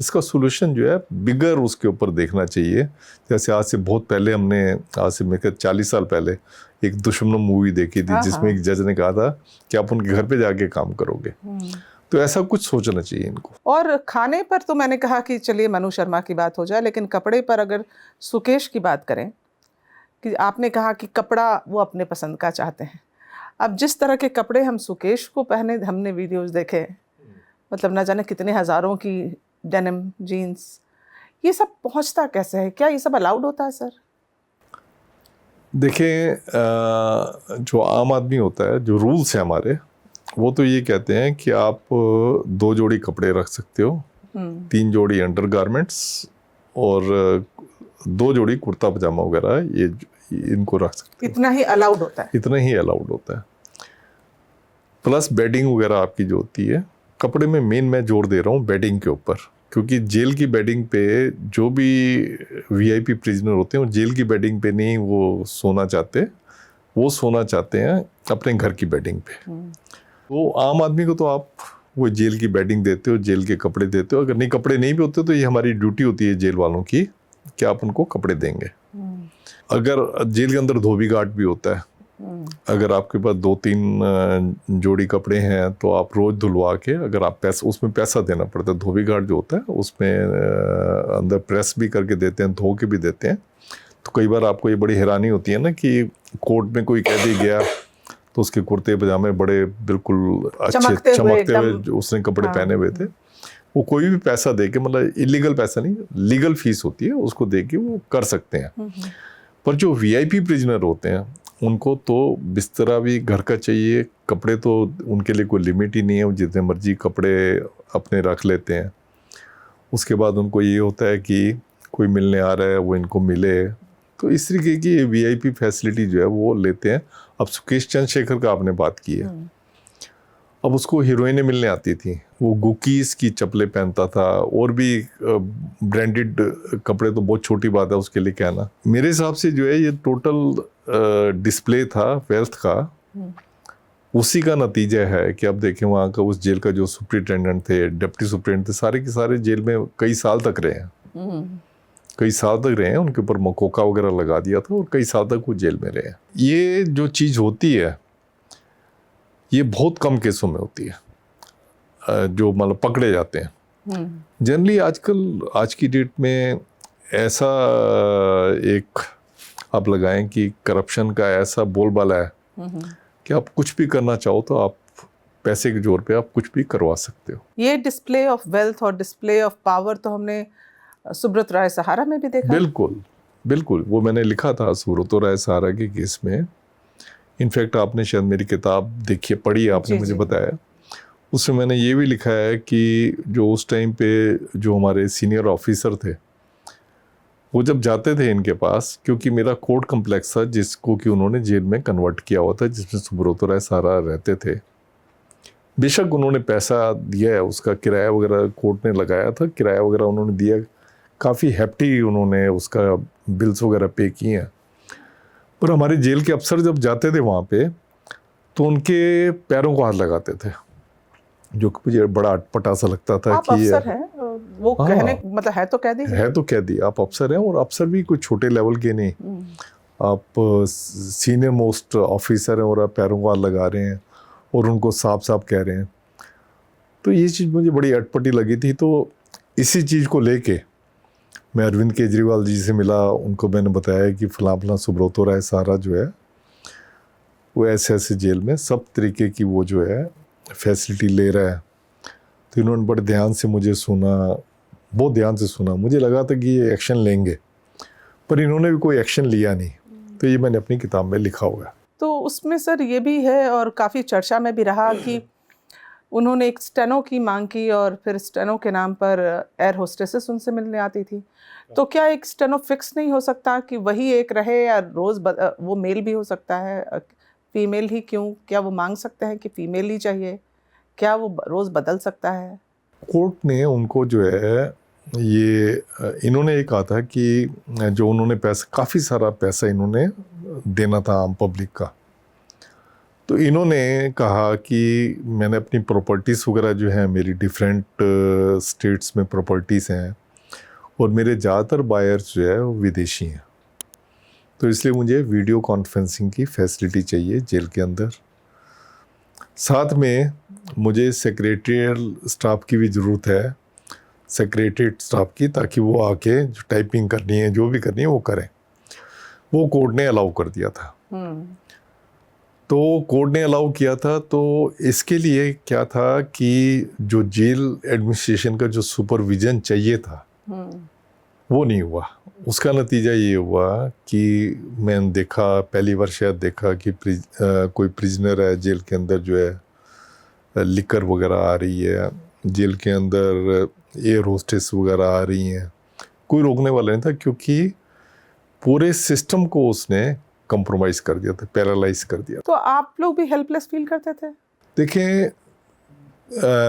इसका सोल्यूशन जो है बिगर उसके ऊपर देखना चाहिए। जैसे आज से बहुत पहले हमने, आज से मेरे 40 साल पहले एक दुश्मन मूवी देखी थी जिसमें एक जज ने कहा था कि आप उनके घर पे जाके काम करोगे। तो ऐसा कुछ सोचना चाहिए इनको। और खाने पर तो मैंने कहा कि चलिए मनु शर्मा की बात हो जाए, लेकिन कपड़े पर अगर सुकेश की बात करें कि आपने कहा कि कपड़ा वो अपने पसंद का चाहते हैं। अब जिस तरह के कपड़े हम सुकेश को पहने, हमने वीडियोस देखे, मतलब ना जाने कितने हज़ारों की डेनिम जीन्स, ये सब पहुंचता कैसे है? क्या ये सब अलाउड होता है सर? देखें, जो आम आदमी होता है, जो रूल्स हैं हमारे, वो तो ये कहते हैं कि आप 2 जोड़ी कपड़े रख सकते हो, 3 जोड़ी अंडरगारमेंट्स और 2 जोड़ी कुर्ता पजामा वगैरह, ये इनको रख सकते हो। इतना ही अलाउड होता है? इतना ही अलाउड होता है। प्लस बेडिंग वगैरह आपकी जो होती है, कपड़े में मेन मैं जोर दे रहा हूँ बेडिंग के ऊपर, क्योंकि जेल की बेडिंग पे जो भी वीआईपी प्रिजनर होते हैं वो जेल की बेडिंग पे नहीं वो सोना चाहते, वो सोना चाहते हैं अपने घर की बेडिंग पे। तो आम आदमी को तो आप वो जेल की बेडिंग देते हो, जेल के कपड़े देते हो। अगर नहीं कपड़े नहीं भी होते तो ये हमारी ड्यूटी होती है जेल वालों की कि आप उनको कपड़े देंगे। अगर जेल के अंदर धोबी घाट भी होता है, अगर आपके पास 2-3 जोड़ी कपड़े हैं तो आप रोज धुलवा के, अगर आप पैसा, उसमें पैसा देना पड़ता है। धोबी घाट जो होता है उसमें अंदर प्रेस भी करके देते हैं, धो के भी देते हैं। तो कई बार आपको ये बड़ी हैरानी होती है ना कि कोर्ट में कोई कैदी गया तो उसके कुर्ते पजामे बड़े बिल्कुल अच्छे चमकते हुए उसने कपड़े पहने हुए थे। वो कोई भी पैसा दे के, मतलब इलीगल पैसा नहीं, लीगल फीस होती है, उसको दे के वो कर सकते हैं। पर जो वीआईपी प्रिजनर होते हैं उनको तो बिस्तरा भी घर का चाहिए, कपड़े तो उनके लिए कोई लिमिट ही नहीं है, वो जितने मर्जी कपड़े अपने रख लेते हैं। उसके बाद उनको ये होता है कि कोई मिलने आ रहा है वो इनको मिले, तो इस तरीके की वीआईपी फैसिलिटी जो है वो लेते हैं। अब सुकेश चंद्रशेखर का आपने बात की है, अब उसको हीरोइनें मिलने आती थी, वो गुकीज़ की चप्पलें पहनता था, और भी ब्रांडेड कपड़े, तो बहुत छोटी बात है उसके लिए कहना। मेरे हिसाब से जो है ये टोटल डिस्प्ले था वेल्थ का, उसी का नतीजा है कि अब देखें वहाँ का उस जेल का जो सुप्रिटेंडेंट थे, डिप्टी सुप्रिटेंडेंट थे, सारे के सारे जेल में कई साल तक रहे हैं, कई साल तक रहे हैं। उनके ऊपर मकोका वगैरह लगा दिया था और कई साल तक वो जेल में रहे हैं। ये जो चीज़ होती है ये बहुत कम केसों में होती है जो मतलब पकड़े जाते हैं। जनरली आजकल, आज की डेट में ऐसा एक आप लगाएं कि करप्शन का ऐसा बोलबाला है कि आप कुछ भी करना चाहो तो आप पैसे के जोर पे आप कुछ भी करवा सकते हो। ये डिस्प्ले ऑफ वेल्थ और डिस्प्ले ऑफ पावर तो हमने सुब्रत राय सहारा में भी देखा। बिल्कुल बिल्कुल, वो मैंने लिखा था सुब्रत राय सहारा के केस में। इनफैक्ट आपने शायद मेरी किताब देखी, पढ़ी, आपने मुझे बताया, उसमें मैंने ये भी लिखा है कि जो उस टाइम पे जो हमारे सीनियर ऑफिसर थे वो जब जाते थे इनके पास, क्योंकि मेरा कोर्ट कम्प्लेक्स था जिसको कि उन्होंने जेल में कन्वर्ट किया हुआ था, जिसमें सुब्रत राय सहारा रहते थे। बेशक उन्होंने पैसा दिया है, उसका किराया वगैरह कोर्ट ने लगाया था, किराया वगैरह उन्होंने दिया, काफ़ी हैप्टी उन्होंने उसका बिल्स वगैरह पे किए हैं। पर हमारे जेल के अफसर जब जाते थे वहाँ पे तो उनके पैरों को हाथ लगाते थे, जो कि मुझे बड़ा अटपटा सा लगता था। आप कि अफसर हैं, वो हाँ। कहने मतलब है तो कह दी। है तो कह दी, आप अफसर हैं, और अफसर भी कोई छोटे लेवल के नहीं, आप सीनियर मोस्ट ऑफिसर हैं और आप पैरों को हाथ लगा रहे हैं और उनको साफ साफ कह रहे हैं। तो ये चीज़ मुझे बड़ी अटपटी लगी थी। तो इसी चीज़ को लेके मैं अरविंद केजरीवाल जी से मिला, उनको मैंने बताया कि फलां फलां सुब्रतो राय सारा जो है वो ऐसे ऐसे जेल में सब तरीके की वो जो है फैसिलिटी ले रहा है। तो इन्होंने बड़े ध्यान से मुझे सुना, बहुत ध्यान से सुना। मुझे लगा था कि ये एक्शन लेंगे, पर इन्होंने भी कोई एक्शन लिया नहीं। तो ये मैंने अपनी किताब में लिखा हुआ है। तो उसमें सर ये भी है और काफ़ी चर्चा में भी रहा कि उन्होंने एक स्टेनो की मांग की और फिर स्टेनो के नाम पर एयर होस्टेसेस उनसे मिलने आती थी। तो क्या एक स्टेनो फिक्स नहीं हो सकता कि वही एक रहे, या रोज़ वो मेल भी हो सकता है, फीमेल ही क्यों? क्या वो मांग सकते हैं कि फीमेल ही चाहिए? क्या वो रोज़ बदल सकता है? कोर्ट ने उनको जो है ये इन्होंने ये कहा था कि जो उन्होंने पैसा, काफ़ी सारा पैसा इन्होंने देना था आम पब्लिक का। तो इन्होंने कहा कि मैंने अपनी प्रॉपर्टीज़ वगैरह जो है, मेरी डिफरेंट स्टेट्स में प्रॉपर्टीज़ हैं और मेरे ज़्यादातर बायर्स जो है वो विदेशी हैं। तो इसलिए मुझे वीडियो कॉन्फ्रेंसिंग की फैसिलिटी चाहिए जेल के अंदर। साथ में मुझे सेक्रेटरियल स्टाफ की भी ज़रूरत है, सेक्रेटरीट स्टाफ की, ताकि वो आके जो टाइपिंग करनी है, जो भी करनी है वो करें। वो कोर्ट ने अलाउ कर दिया था। तो कोर्ट ने अलाउ किया था। तो इसके लिए क्या था कि जो जेल एडमिनिस्ट्रेशन का जो सुपरविजन चाहिए था वो नहीं हुआ। उसका नतीजा ये हुआ कि मैंने देखा, पहली बार शायद देखा कि कोई प्रिजनर है जेल के अंदर, जो है लिकर वगैरह आ रही है जेल के अंदर, एयर होस्टेस वगैरह आ रही हैं, कोई रोकने वाला नहीं था, क्योंकि पूरे सिस्टम को उसने कंप्रोमाइज़ कर दिया था, पैरालाइज कर दिया। तो आप लोग भी हेल्पलेस फील करते थे? देखें,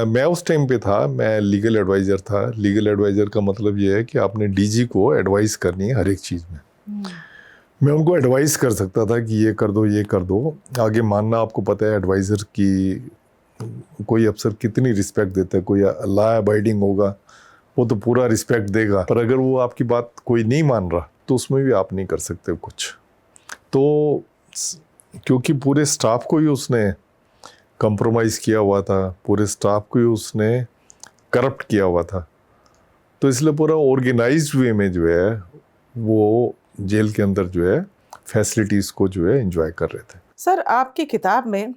मैं उस टाइम पे था, मैं लीगल एडवाइज़र था। लीगल एडवाइज़र का मतलब ये है कि आपने डीजी को एडवाइस करनी है हर एक चीज़ में। मैं उनको एडवाइस कर सकता था कि ये कर दो, ये कर दो। आगे मानना, आपको पता है एडवाइज़र की कोई अफसर कितनी रिस्पेक्ट देता है। कोई लॉ अबाइडिंग होगा वो तो पूरा रिस्पेक्ट देगा, पर अगर वो आपकी बात कोई नहीं मान रहा तो उसमें भी आप नहीं कर सकते कुछ। तो क्योंकि पूरे स्टाफ को ही उसने कंप्रोमाइज़ किया हुआ था, पूरे स्टाफ को ही उसने करप्ट किया हुआ था, तो इसलिए पूरा ऑर्गेनाइज्ड वे में जो है वो जेल के अंदर जो है फैसिलिटीज़ को जो है एंजॉय कर रहे थे। सर, आपकी किताब में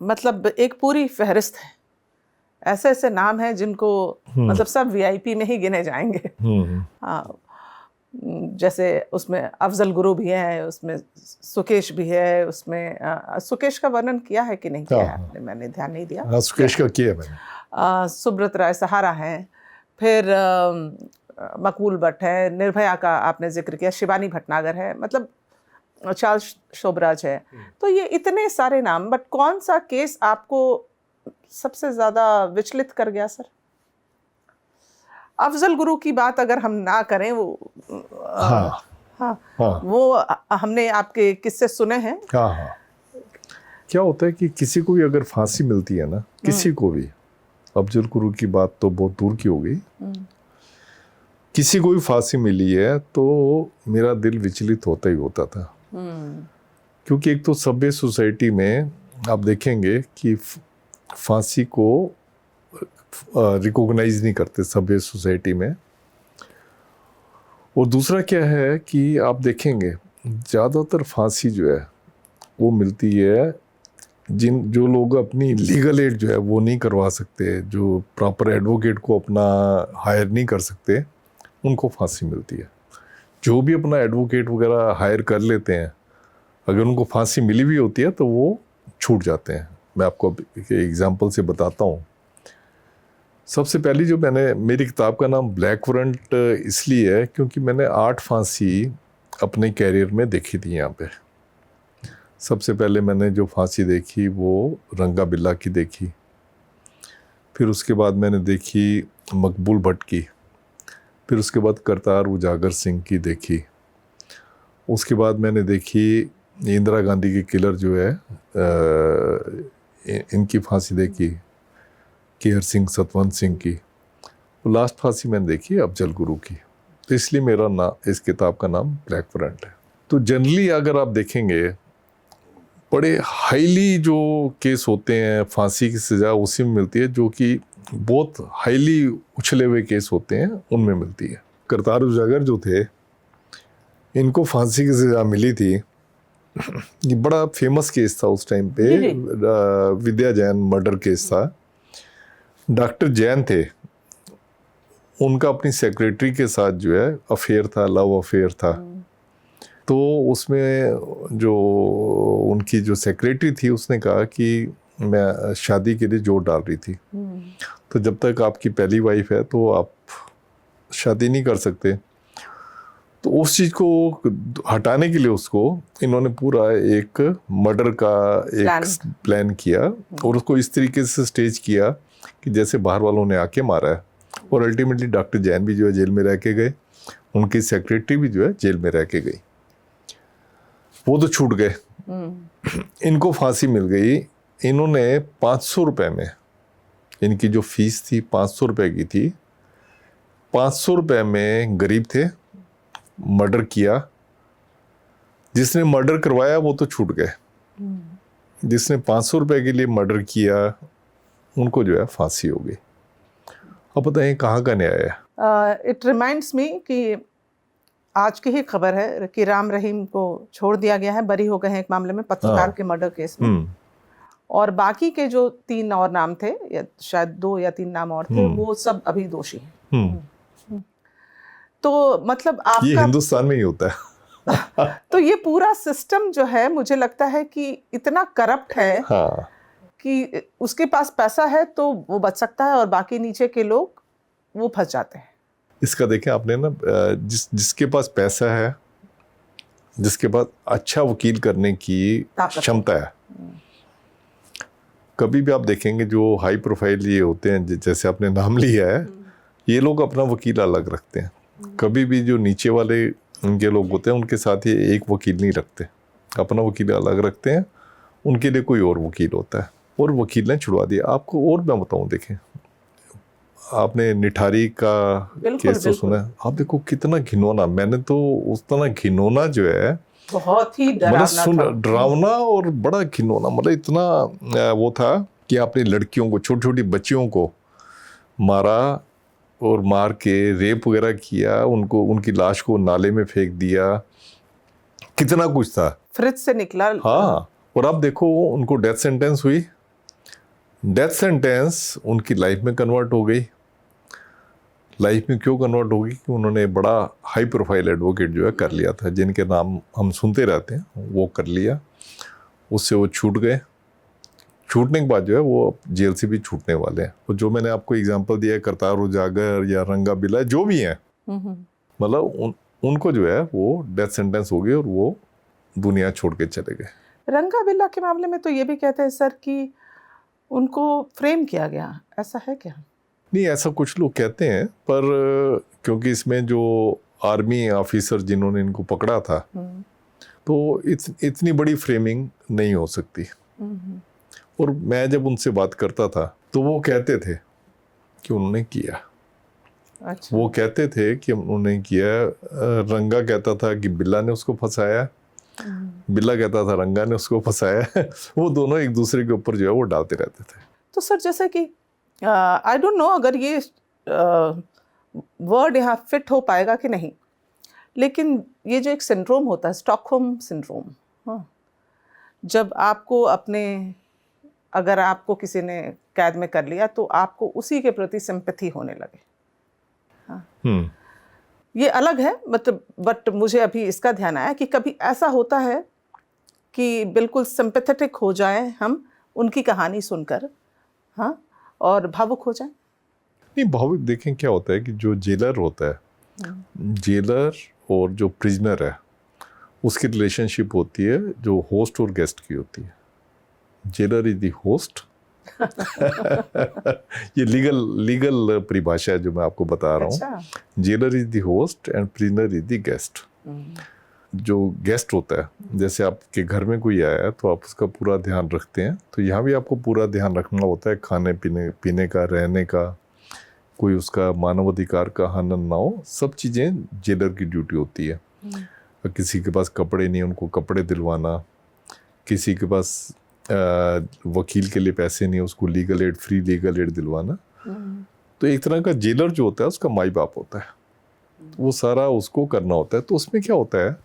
मतलब एक पूरी फहरिस्त है, ऐसे ऐसे नाम हैं जिनको मतलब सब वीआईपी में ही गिने जाएंगे। हाँ, जैसे उसमें अफजल गुरु भी है, उसमें सुकेश भी है, उसमें सुकेश का वर्णन किया है कि नहीं किया है आपने? मैंने ध्यान नहीं दिया। हाँ, सुकेश का किया मैंने। सुब्रत राय सहारा हैं, फिर मकबूल भट्ट है, निर्भया का आपने जिक्र किया, शिवानी भटनागर है, मतलब चार्ल्स शोभराज है। तो ये इतने सारे नाम, बट कौन सा केस आपको सबसे ज़्यादा विचलित कर गया सर? अफजल गुरु की बात अगर हम ना करें, वो हाँ, वो हमने आपके किस्से सुने हैं। हाँ, क्या होता है कि किसी को भी अगर फांसी मिलती है ना, किसी को भी, अफजल गुरु की बात तो बहुत दूर की हो गई, किसी को भी फांसी मिली है तो मेरा दिल विचलित होता ही होता था। क्योंकि एक तो सभ्य सोसाइटी में आप देखेंगे कि फांसी को रिकॉग्नाइज नहीं करते सभ्य सोसाइटी में। और दूसरा क्या है कि आप देखेंगे ज़्यादातर फांसी जो है वो मिलती है जो लोग अपनी लीगल एड जो है वो नहीं करवा सकते, जो प्रॉपर एडवोकेट को अपना हायर नहीं कर सकते, उनको फांसी मिलती है। जो भी अपना एडवोकेट वगैरह हायर कर लेते हैं, अगर उनको फांसी मिली भी होती है तो वो छूट जाते हैं। मैं आपको एक एग्जांपल से बताता हूँ। सबसे पहली जो मेरी किताब का नाम ब्लैक वारंट इसलिए है क्योंकि मैंने 8 फांसी अपने कैरियर में देखी थी यहाँ पे। सबसे पहले मैंने जो फांसी देखी वो रंगा बिल्ला की देखी, फिर उसके बाद मैंने देखी मकबूल भट्ट की, फिर उसके बाद करतार उजागर सिंह की देखी, उसके बाद मैंने देखी इंदिरा गांधी के किलर जो है इनकी फांसी देखी, केहर सिंह सतवंत सिंह की, लास्ट फांसी मैंने देखी है अफजल गुरु की, तो इसलिए मेरा इस किताब का नाम ब्लैक वारंट है। तो जनरली अगर आप देखेंगे बड़े हाईली जो केस होते हैं फांसी की सज़ा उसी में मिलती है, जो कि बहुत हाईली उछले हुए केस होते हैं उनमें मिलती है। करतार उजागर जो थे, इनको फांसी की सज़ा मिली थी। ये बड़ा फेमस केस था उस टाइम पे, विद्या जैन मर्डर केस था। डॉक्टर जैन थे, उनका अपनी सेक्रेटरी के साथ जो है अफेयर था, लव अफेयर था। तो उसमें जो उनकी जो सेक्रेटरी थी उसने कहा कि मैं शादी के लिए जोर डाल रही थी, तो जब तक आपकी पहली वाइफ है तो आप शादी नहीं कर सकते। तो उस चीज़ को हटाने के लिए उसको इन्होंने पूरा एक मर्डर का एक प्लान किया और उसको इस तरीके से स्टेज किया कि जैसे बाहर वालों ने आके मारा है। और अल्टीमेटली डॉक्टर जैन भी जो है जेल में रह के गए, उनकी सेक्रेटरी भी जो है जेल में रह के गई, वो तो छूट गए। इनको फांसी मिल गई। इन्होंने 500 रुपये में, इनकी जो फीस थी 500 रुपये की थी, 500 रुपये में गरीब थे, मर्डर किया। जिसने मर्डर करवाया वो तो छूट गए, जिसने 500 रुपये के लिए मर्डर किया उनको जो है फांसी हो गई। अब बताइए कहाँ का न्याय है। इट रिमाइंड्स मी कि आज की ही खबर है कि राम रहीम को छोड़ दिया गया है, बरी हो गए हैं एक मामले में, पत्रकार के मर्डर केस में। और बाकी के जो 3 और नाम थे, या शायद 2 या 3 नाम और थे, वो सब अभी दोषी हैं। तो मतलब आपका ये हिंदुस्तान में ही होता है। तो ये पूरा सिस्टम जो है मुझे लगता है कि इतना करप्ट है कि उसके पास पैसा है तो वो बच सकता है और बाकी नीचे के लोग वो फंस जाते हैं। इसका देखें आपने ना, जिसके पास पैसा है, जिसके पास अच्छा वकील करने की क्षमता है, कभी भी आप देखेंगे जो हाई प्रोफाइल ये होते हैं, जैसे आपने नाम लिया है, ये लोग अपना वकील अलग रखते हैं। कभी भी जो नीचे वाले उनके लोग होते हैं उनके साथ ये एक वकील नहीं रखते, अपना वकील अलग रखते हैं, उनके लिए कोई और वकील होता है और वकील ने छुड़वा दिया। आपको और मैं बताऊं, देखें आपने निठारी का केस तो सुना है, आप देखो कितना घिनौना, मैंने तो उस तरह घिनौना जो है बहुत ही डरावना और बड़ा घिनौना, मतलब इतना वो था कि आपने लड़कियों को, छोटी छोटी बच्चियों को मारा और मार के रेप वगैरह किया, उनको, उनकी लाश को नाले में फेंक दिया, कितना कुछ था, फ्रिज से निकला। हाँ, और अब देखो उनको डेथ सेंटेंस हुई। डेथ सेंटेंस उनकी लाइफ में कन्वर्ट हो गई। लाइफ में क्यों कन्वर्ट होगी कि उन्होंने बड़ा हाई प्रोफाइल एडवोकेट जो है कर लिया था, जिनके नाम हम सुनते रहते हैं, वो कर लिया, उससे वो छूट गए। छूटने के बाद जो है वो जेल से भी छूटने वाले हैं। और जो मैंने आपको एग्जांपल दिया है, करतार उजागर या रंगा बिल्ला, जो भी हैं, मतलब उनको जो है वो डेथ सेंटेंस हो गई और वो दुनिया छोड़ के चले गए। रंगा बिल्ला के मामले में तो ये भी कहते हैं सर कि उनको फ्रेम किया गया, ऐसा है क्या? नहीं, ऐसा कुछ लोग कहते हैं, पर क्योंकि इसमें जो आर्मी ऑफिसर जिन्होंने इनको पकड़ा था, तो इतनी बड़ी फ्रेमिंग नहीं हो सकती। और मैं जब उनसे बात करता था तो वो कहते थे कि उन्होंने किया। अच्छा। वो कहते थे कि उन्होंने किया। रंगा कहता था कि बिल्ला ने उसको फंसाया, बिल्ला कहता था रंगा ने उसको फंसाया। वो दोनों एक दूसरे के ऊपर जो है वो डालते रहते थे। तो सर जैसे कि आई डोंट नो अगर ये वर्ड यहाँ फिट हो पाएगा कि नहीं, लेकिन ये जो एक सिंड्रोम होता है, स्टॉकहोम सिंड्रोम, हाँ, जब आपको अगर आपको किसी ने कैद में कर लिया तो आपको उसी के प्रति सिंपैथी होने लगे। हाँ। ये अलग है, मतलब बट मुझे अभी इसका ध्यान आया कि कभी ऐसा होता है कि बिल्कुल सिंपैथेटिक हो जाए हम उनकी कहानी सुनकर, हाँ, और भावुक हो जाए। नहीं, भावुक देखें क्या होता है कि जो जेलर होता है, जेलर और जो प्रिजनर है उसकी रिलेशनशिप होती है जो होस्ट और गेस्ट की होती है। Jailer is the host. ये लीगल परिभाषा है जो मैं आपको बता रहा हूँ। अच्छा। Jailer is the host and prisoner is the guest. जो गेस्ट होता है, जैसे आपके घर में कोई आया है तो आप उसका पूरा ध्यान रखते हैं, तो यहाँ भी आपको पूरा ध्यान रखना होता है, खाने पीने का, रहने का, कोई उसका मानवाधिकार का हनन ना हो, सब चीज़ें जेलर की ड्यूटी होती है। किसी के पास कपड़े नहीं, उनको कपड़े दिलवाना, किसी के पास वकील के लिए पैसे नहीं, उसको legal aid, free legal aid दिलवाना। तो एक तरह का जेलर जो होता है उसका माई बाप होता है, वो सारा उसको करना होता है। तो उसमें क्या होता है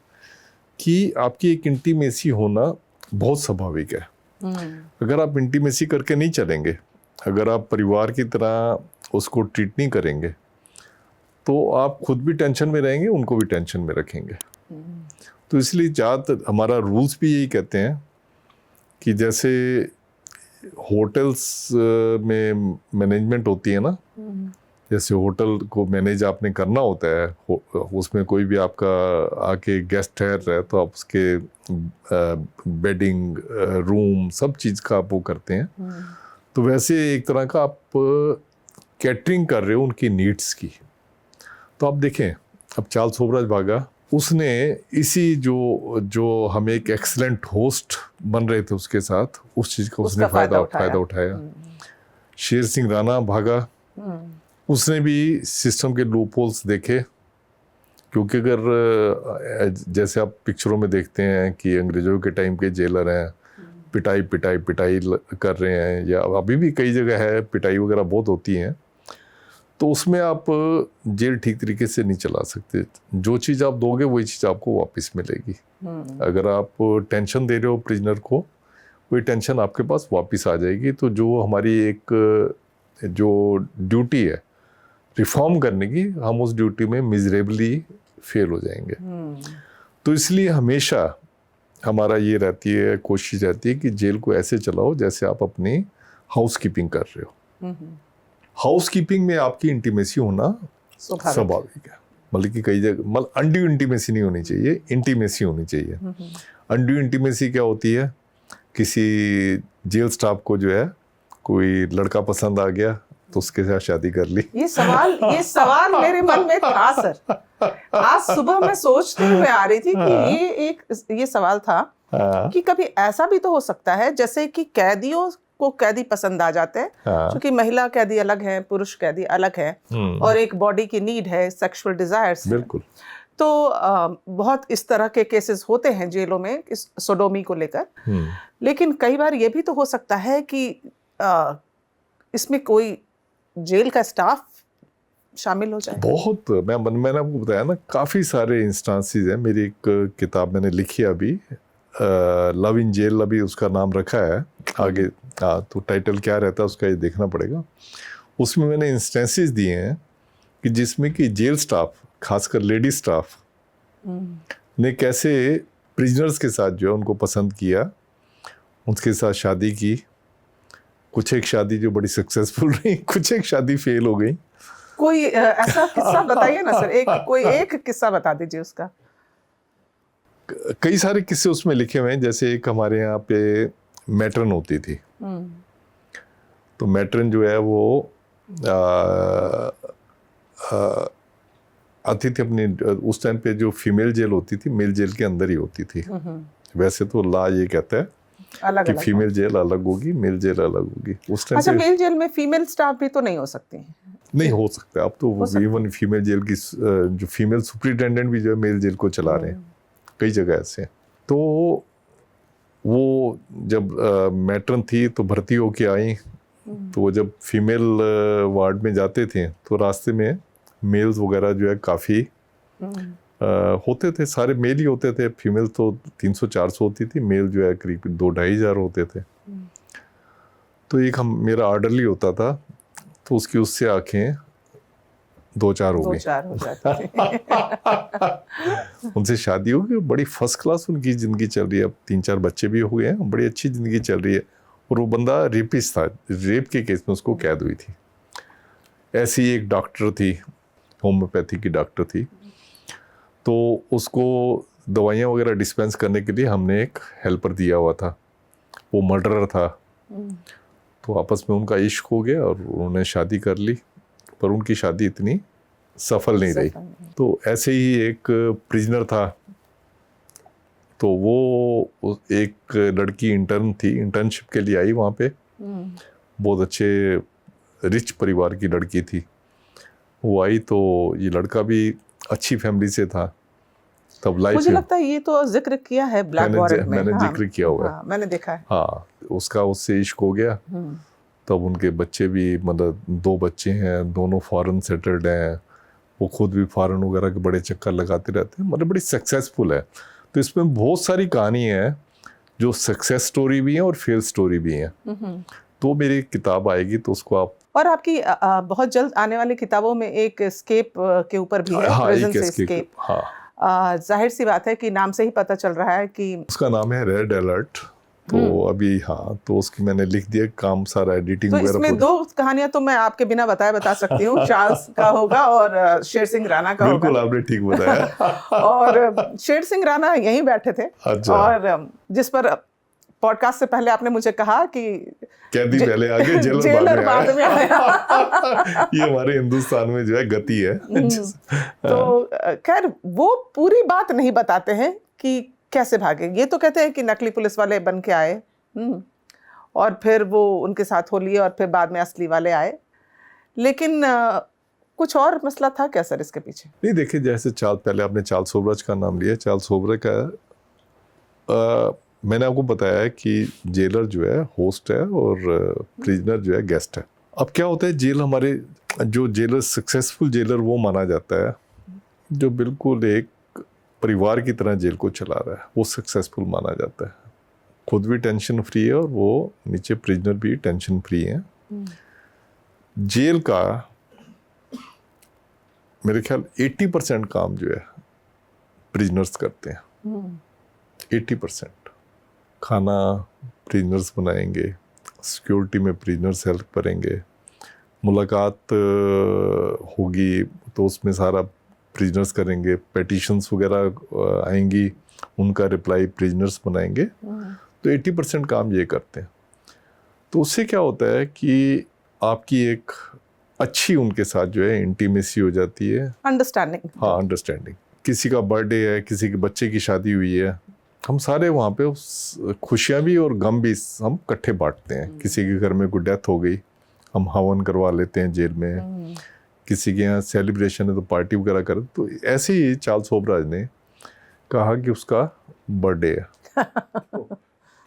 कि आपकी एक इंटीमेसी होना बहुत स्वाभाविक है। अगर आप इंटीमेसी करके नहीं चलेंगे, अगर आप परिवार की तरह उसको ट्रीट नहीं करेंगे, तो आप खुद भी टेंशन में रहेंगे, उनको भी टेंशन में रखेंगे। तो इसलिए ज़्यादातर हमारा रूल्स भी यही कहते हैं कि जैसे होटल्स में मैनेजमेंट होती है ना, जैसे होटल को मैनेज आपने करना होता है, उसमें कोई भी आपका आके गेस्ट ठहर रहा है तो आप उसके बेडिंग, रूम, सब चीज़ का आप वो करते हैं। तो वैसे एक तरह का आप कैटरिंग कर रहे हो उनकी नीड्स की। तो आप देखें, अब चार्ल्स सोबराज भागा, उसने इसी जो हम एक एक्सीलेंट होस्ट बन रहे थे उसके साथ, उस चीज़ का उसने फ़ायदा उठाया। शेर सिंह राणा भागा, उसने भी सिस्टम के लूप होल्स देखे, क्योंकि अगर जैसे आप पिक्चरों में देखते हैं कि अंग्रेज़ों के टाइम के जेलर हैं, पिटाई कर रहे हैं, या अभी भी कई जगह है पिटाई वगैरह बहुत होती हैं, तो उसमें आप जेल ठीक तरीके से नहीं चला सकते। जो चीज़ आप दोगे वही चीज़ आपको वापस मिलेगी। अगर आप टेंशन दे रहे हो प्रिजनर को, वही टेंशन आपके पास वापस आ जाएगी। तो जो हमारी एक जो ड्यूटी है रिफॉर्म करने की, हम उस ड्यूटी में मिजरेबली फेल हो जाएंगे। तो इसलिए हमेशा हमारा ये रहती है, कोशिश रहती है कि जेल को ऐसे चलाओ जैसे आप अपनी हाउस कीपिंग कर रहे हो। हाउस कीपिंग में आपकी इंटीमेसी होना स्वाभाविक है, मतलब कि कई जगह मतलब अनड्यू इंटीमेसी नहीं होनी चाहिए, इंटीमेसी होनी चाहिए। अनड्यू इंटीमेसी क्या होती है, किसी जेल स्टाफ को जो है कोई लड़का पसंद आ गया तो उसके साथ शादी कर ली। ये सवाल मेरे मन में था सर। आज सुबह मैं सोचते हुए आ रही थी कि ये सवाल था कि कभी ऐसा भी तो हो सकता है जैसे कि कैदियों को कैदी पसंद आ जाते हैं, क्योंकि महिला कैदी अलग है, पुरुष कैदी अलग है, और एक बॉडी की नीड है, सेक्सुअल डिजायर्स। बिल्कुल। तो बहुत इस तरह के केसेस होते हैं जेलों में इस सोडोमी को लेकर। लेकिन कई बार ये भी तो हो सकता है कि इसमें कोई जेल का स्टाफ शामिल हो जाए। बहुत, मैंने आपको बताया ना, काफ़ी सारे इंस्टांसेस हैं। मेरी एक किताब मैंने लिखी है अभी, लव इन जेल, अभी उसका नाम रखा है आगे। तो टाइटल क्या रहता है उसका ये देखना पड़ेगा। उसमें मैंने इंस्टेंसेस दिए हैं कि जिसमें कि जेल स्टाफ, खासकर लेडी स्टाफ ने कैसे प्रिजनर्स के साथ जो है उनको पसंद किया, उनके साथ शादी की। कुछ एक शादी जो बड़ी सक्सेसफुल रही, कुछ एक शादी फेल हो गई। कोई ऐसा किस्सा बताइए ना सर, एक किस्सा बता दीजिए उसका। कई सारे किस्से उसमें लिखे हुए हैं। जैसे एक हमारे यहाँ पे मैट्रन होती थी, तो मैट्रन जो है वो आती थी अपनी, उस टाइम पे जो फीमेल जेल होती थी मेल जेल के अंदर ही होती थी। वैसे तो लॉ ये कहता है कि फीमेल जेल अलग होगी, मेल जेल अलग होगी। उस टाइम अच्छा, मेल जेल में फीमेल स्टाफ भी तो नहीं हो सकती? नहीं हो सकता। अब तो इवन फीमेल जेल की जो फीमेल सुपरिटेंडेंट भी जो है मेल जेल को चला रहे हैं, कई जगह ऐसे। तो वो जब मैट्रन थी तो भर्ती होके आई, तो वो जब फीमेल वार्ड में जाते थे तो रास्ते में मेल्स वगैरह जो है काफ़ी होते थे, सारे मेल ही होते थे। फीमेल तो 300-400 होती थी, मेल जो है करीब 2-2,500 होते थे। तो एक मेरा ऑर्डरली होता था, तो उसकी उससे आंखें 2-4 हो गई। उनसे शादी हो गई, बड़ी फर्स्ट क्लास उनकी ज़िंदगी चल रही है। अब 3-4 बच्चे भी हो गए हैं, बड़ी अच्छी ज़िंदगी चल रही है। और वो बंदा रेपिस्ट था, रेप के केस में उसको कैद हुई थी। ऐसी एक डॉक्टर थी, होम्योपैथी की डॉक्टर थी, तो उसको दवाइयाँ वगैरह डिस्पेंस करने के लिए हमने एक हेल्पर दिया हुआ था। वो मर्डरर था। तो आपस में उनका इश्क हो गया और उन्होंने शादी कर ली, पर उनकी शादी इतनी सफल नहीं रही। तो ऐसे ही एक प्रिजनर था, तो वो एक लड़की इंटर्न थी, इंटर्नशिप के लिए आई वहाँ पे। बहुत अच्छे रिच परिवार की लड़की थी। वो आई तो ये लड़का भी अच्छी फैमिली से था, तब लाइफ मुझे लगता है ये तो जिक्र किया है ब्लैक वॉरेंट में। मैंने हाँ, जिक्र किया हुआ है। हाँ, मैंने देखा है। हाँ, उसका उससे इश्क हो गया, तब उनके बच्चे भी, मतलब 2 बच्चे हैं, दोनों फॉरेन सेटल्ड हैं, वो खुद भी फॉरेन वगैरह के बड़े चक्कर लगाते रहते हैं, मतलब बड़ी सक्सेसफुल है। तो इसमें बहुत सारी कहानी है जो सक्सेस स्टोरी भी है और फेल स्टोरी भी है। तो मेरी किताब आएगी तो उसको आप, और आपकी बहुत जल्द आने वाली किताबों में एक एस्केप के ऊपर भी है, हाँ, प्रिजन एक से escape, एस्केप। हाँ, जाहिर सी बात है कि नाम से ही पता चल रहा है कि उसका नाम है रेड अलर्ट। तो अभी हाँ, तो उसकी मैंने लिख दिया काम सारा, एडिटिंग तो वगैरह इसमें 2 कहानियां तो मैं आपके बिना बताए बता सकती हूँ। चार्ल्स का होगा और शेर सिंह राणा का बिल्कुल होगा। आपने ठीक बताया। और शेर सिंह राणा यहीं बैठे थे। अच्छा। और जिस पर पॉडकास्ट से पहले आपने मुझे कहा कि कैदी पहले आगे जेलर जेलर बाद बाद में आया। ये हमारे हिंदुस्तान में जो है गति है। तो खैर वो पूरी बात नहीं बताते हैं कि कैसे भागे। ये तो कहते हैं कि नकली पुलिस वाले बन के आए, और फिर वो उनके साथ हो लिए, और फिर बाद में असली वाले आए। लेकिन कुछ और मसला था क्या सर इसके पीछे? नहीं, देखिए, जैसे पहले आपने चार्ल्स सोबराज का नाम लिया। चार्ल्स सोबराज का मैंने आपको बताया है कि जेलर जो है होस्ट है और प्रिजनर जो है गेस्ट है। अब क्या होता है, जेल हमारे जो जेलर सक्सेसफुल जेलर वो माना जाता है, जो बिल्कुल एक परिवार की तरह जेल को चला रहा है, वो सक्सेसफुल माना जाता है। खुद भी टेंशन फ्री है और वो नीचे प्रिजनर भी टेंशन फ्री है। जेल का मेरे ख्याल 80% काम जो है प्रिजनर्स करते हैं। 80% खाना प्रिजनर्स बनाएंगे, सिक्योरिटी में प्रिजनर्स हेल्प करेंगे, मुलाकात होगी तो उसमें सारा प्रिजनर्स करेंगे, पेटिशंस वगैरह आएंगी, उनका रिप्लाई प्रिजनर्स बनाएंगे। तो 80% काम ये करते हैं। तो उससे क्या होता है कि आपकी एक अच्छी उनके साथ जो है इंटीमेसी हो जाती है, अंडरस्टैंडिंग। हाँ, अंडरस्टैंडिंग। किसी का बर्थडे है, किसी के बच्चे की शादी हुई है, हम सारे वहाँ पे खुशियाँ भी और गम भी हम इकट्ठे बांटते हैं। किसी के घर में कोई डेथ हो गई, हम हवन करवा लेते हैं जेल में। किसी के यहाँ सेलिब्रेशन है तो पार्टी वगैरह कर। तो ऐसे ही चार्ल्स सोबराज ने कहा कि उसका बर्थडे है।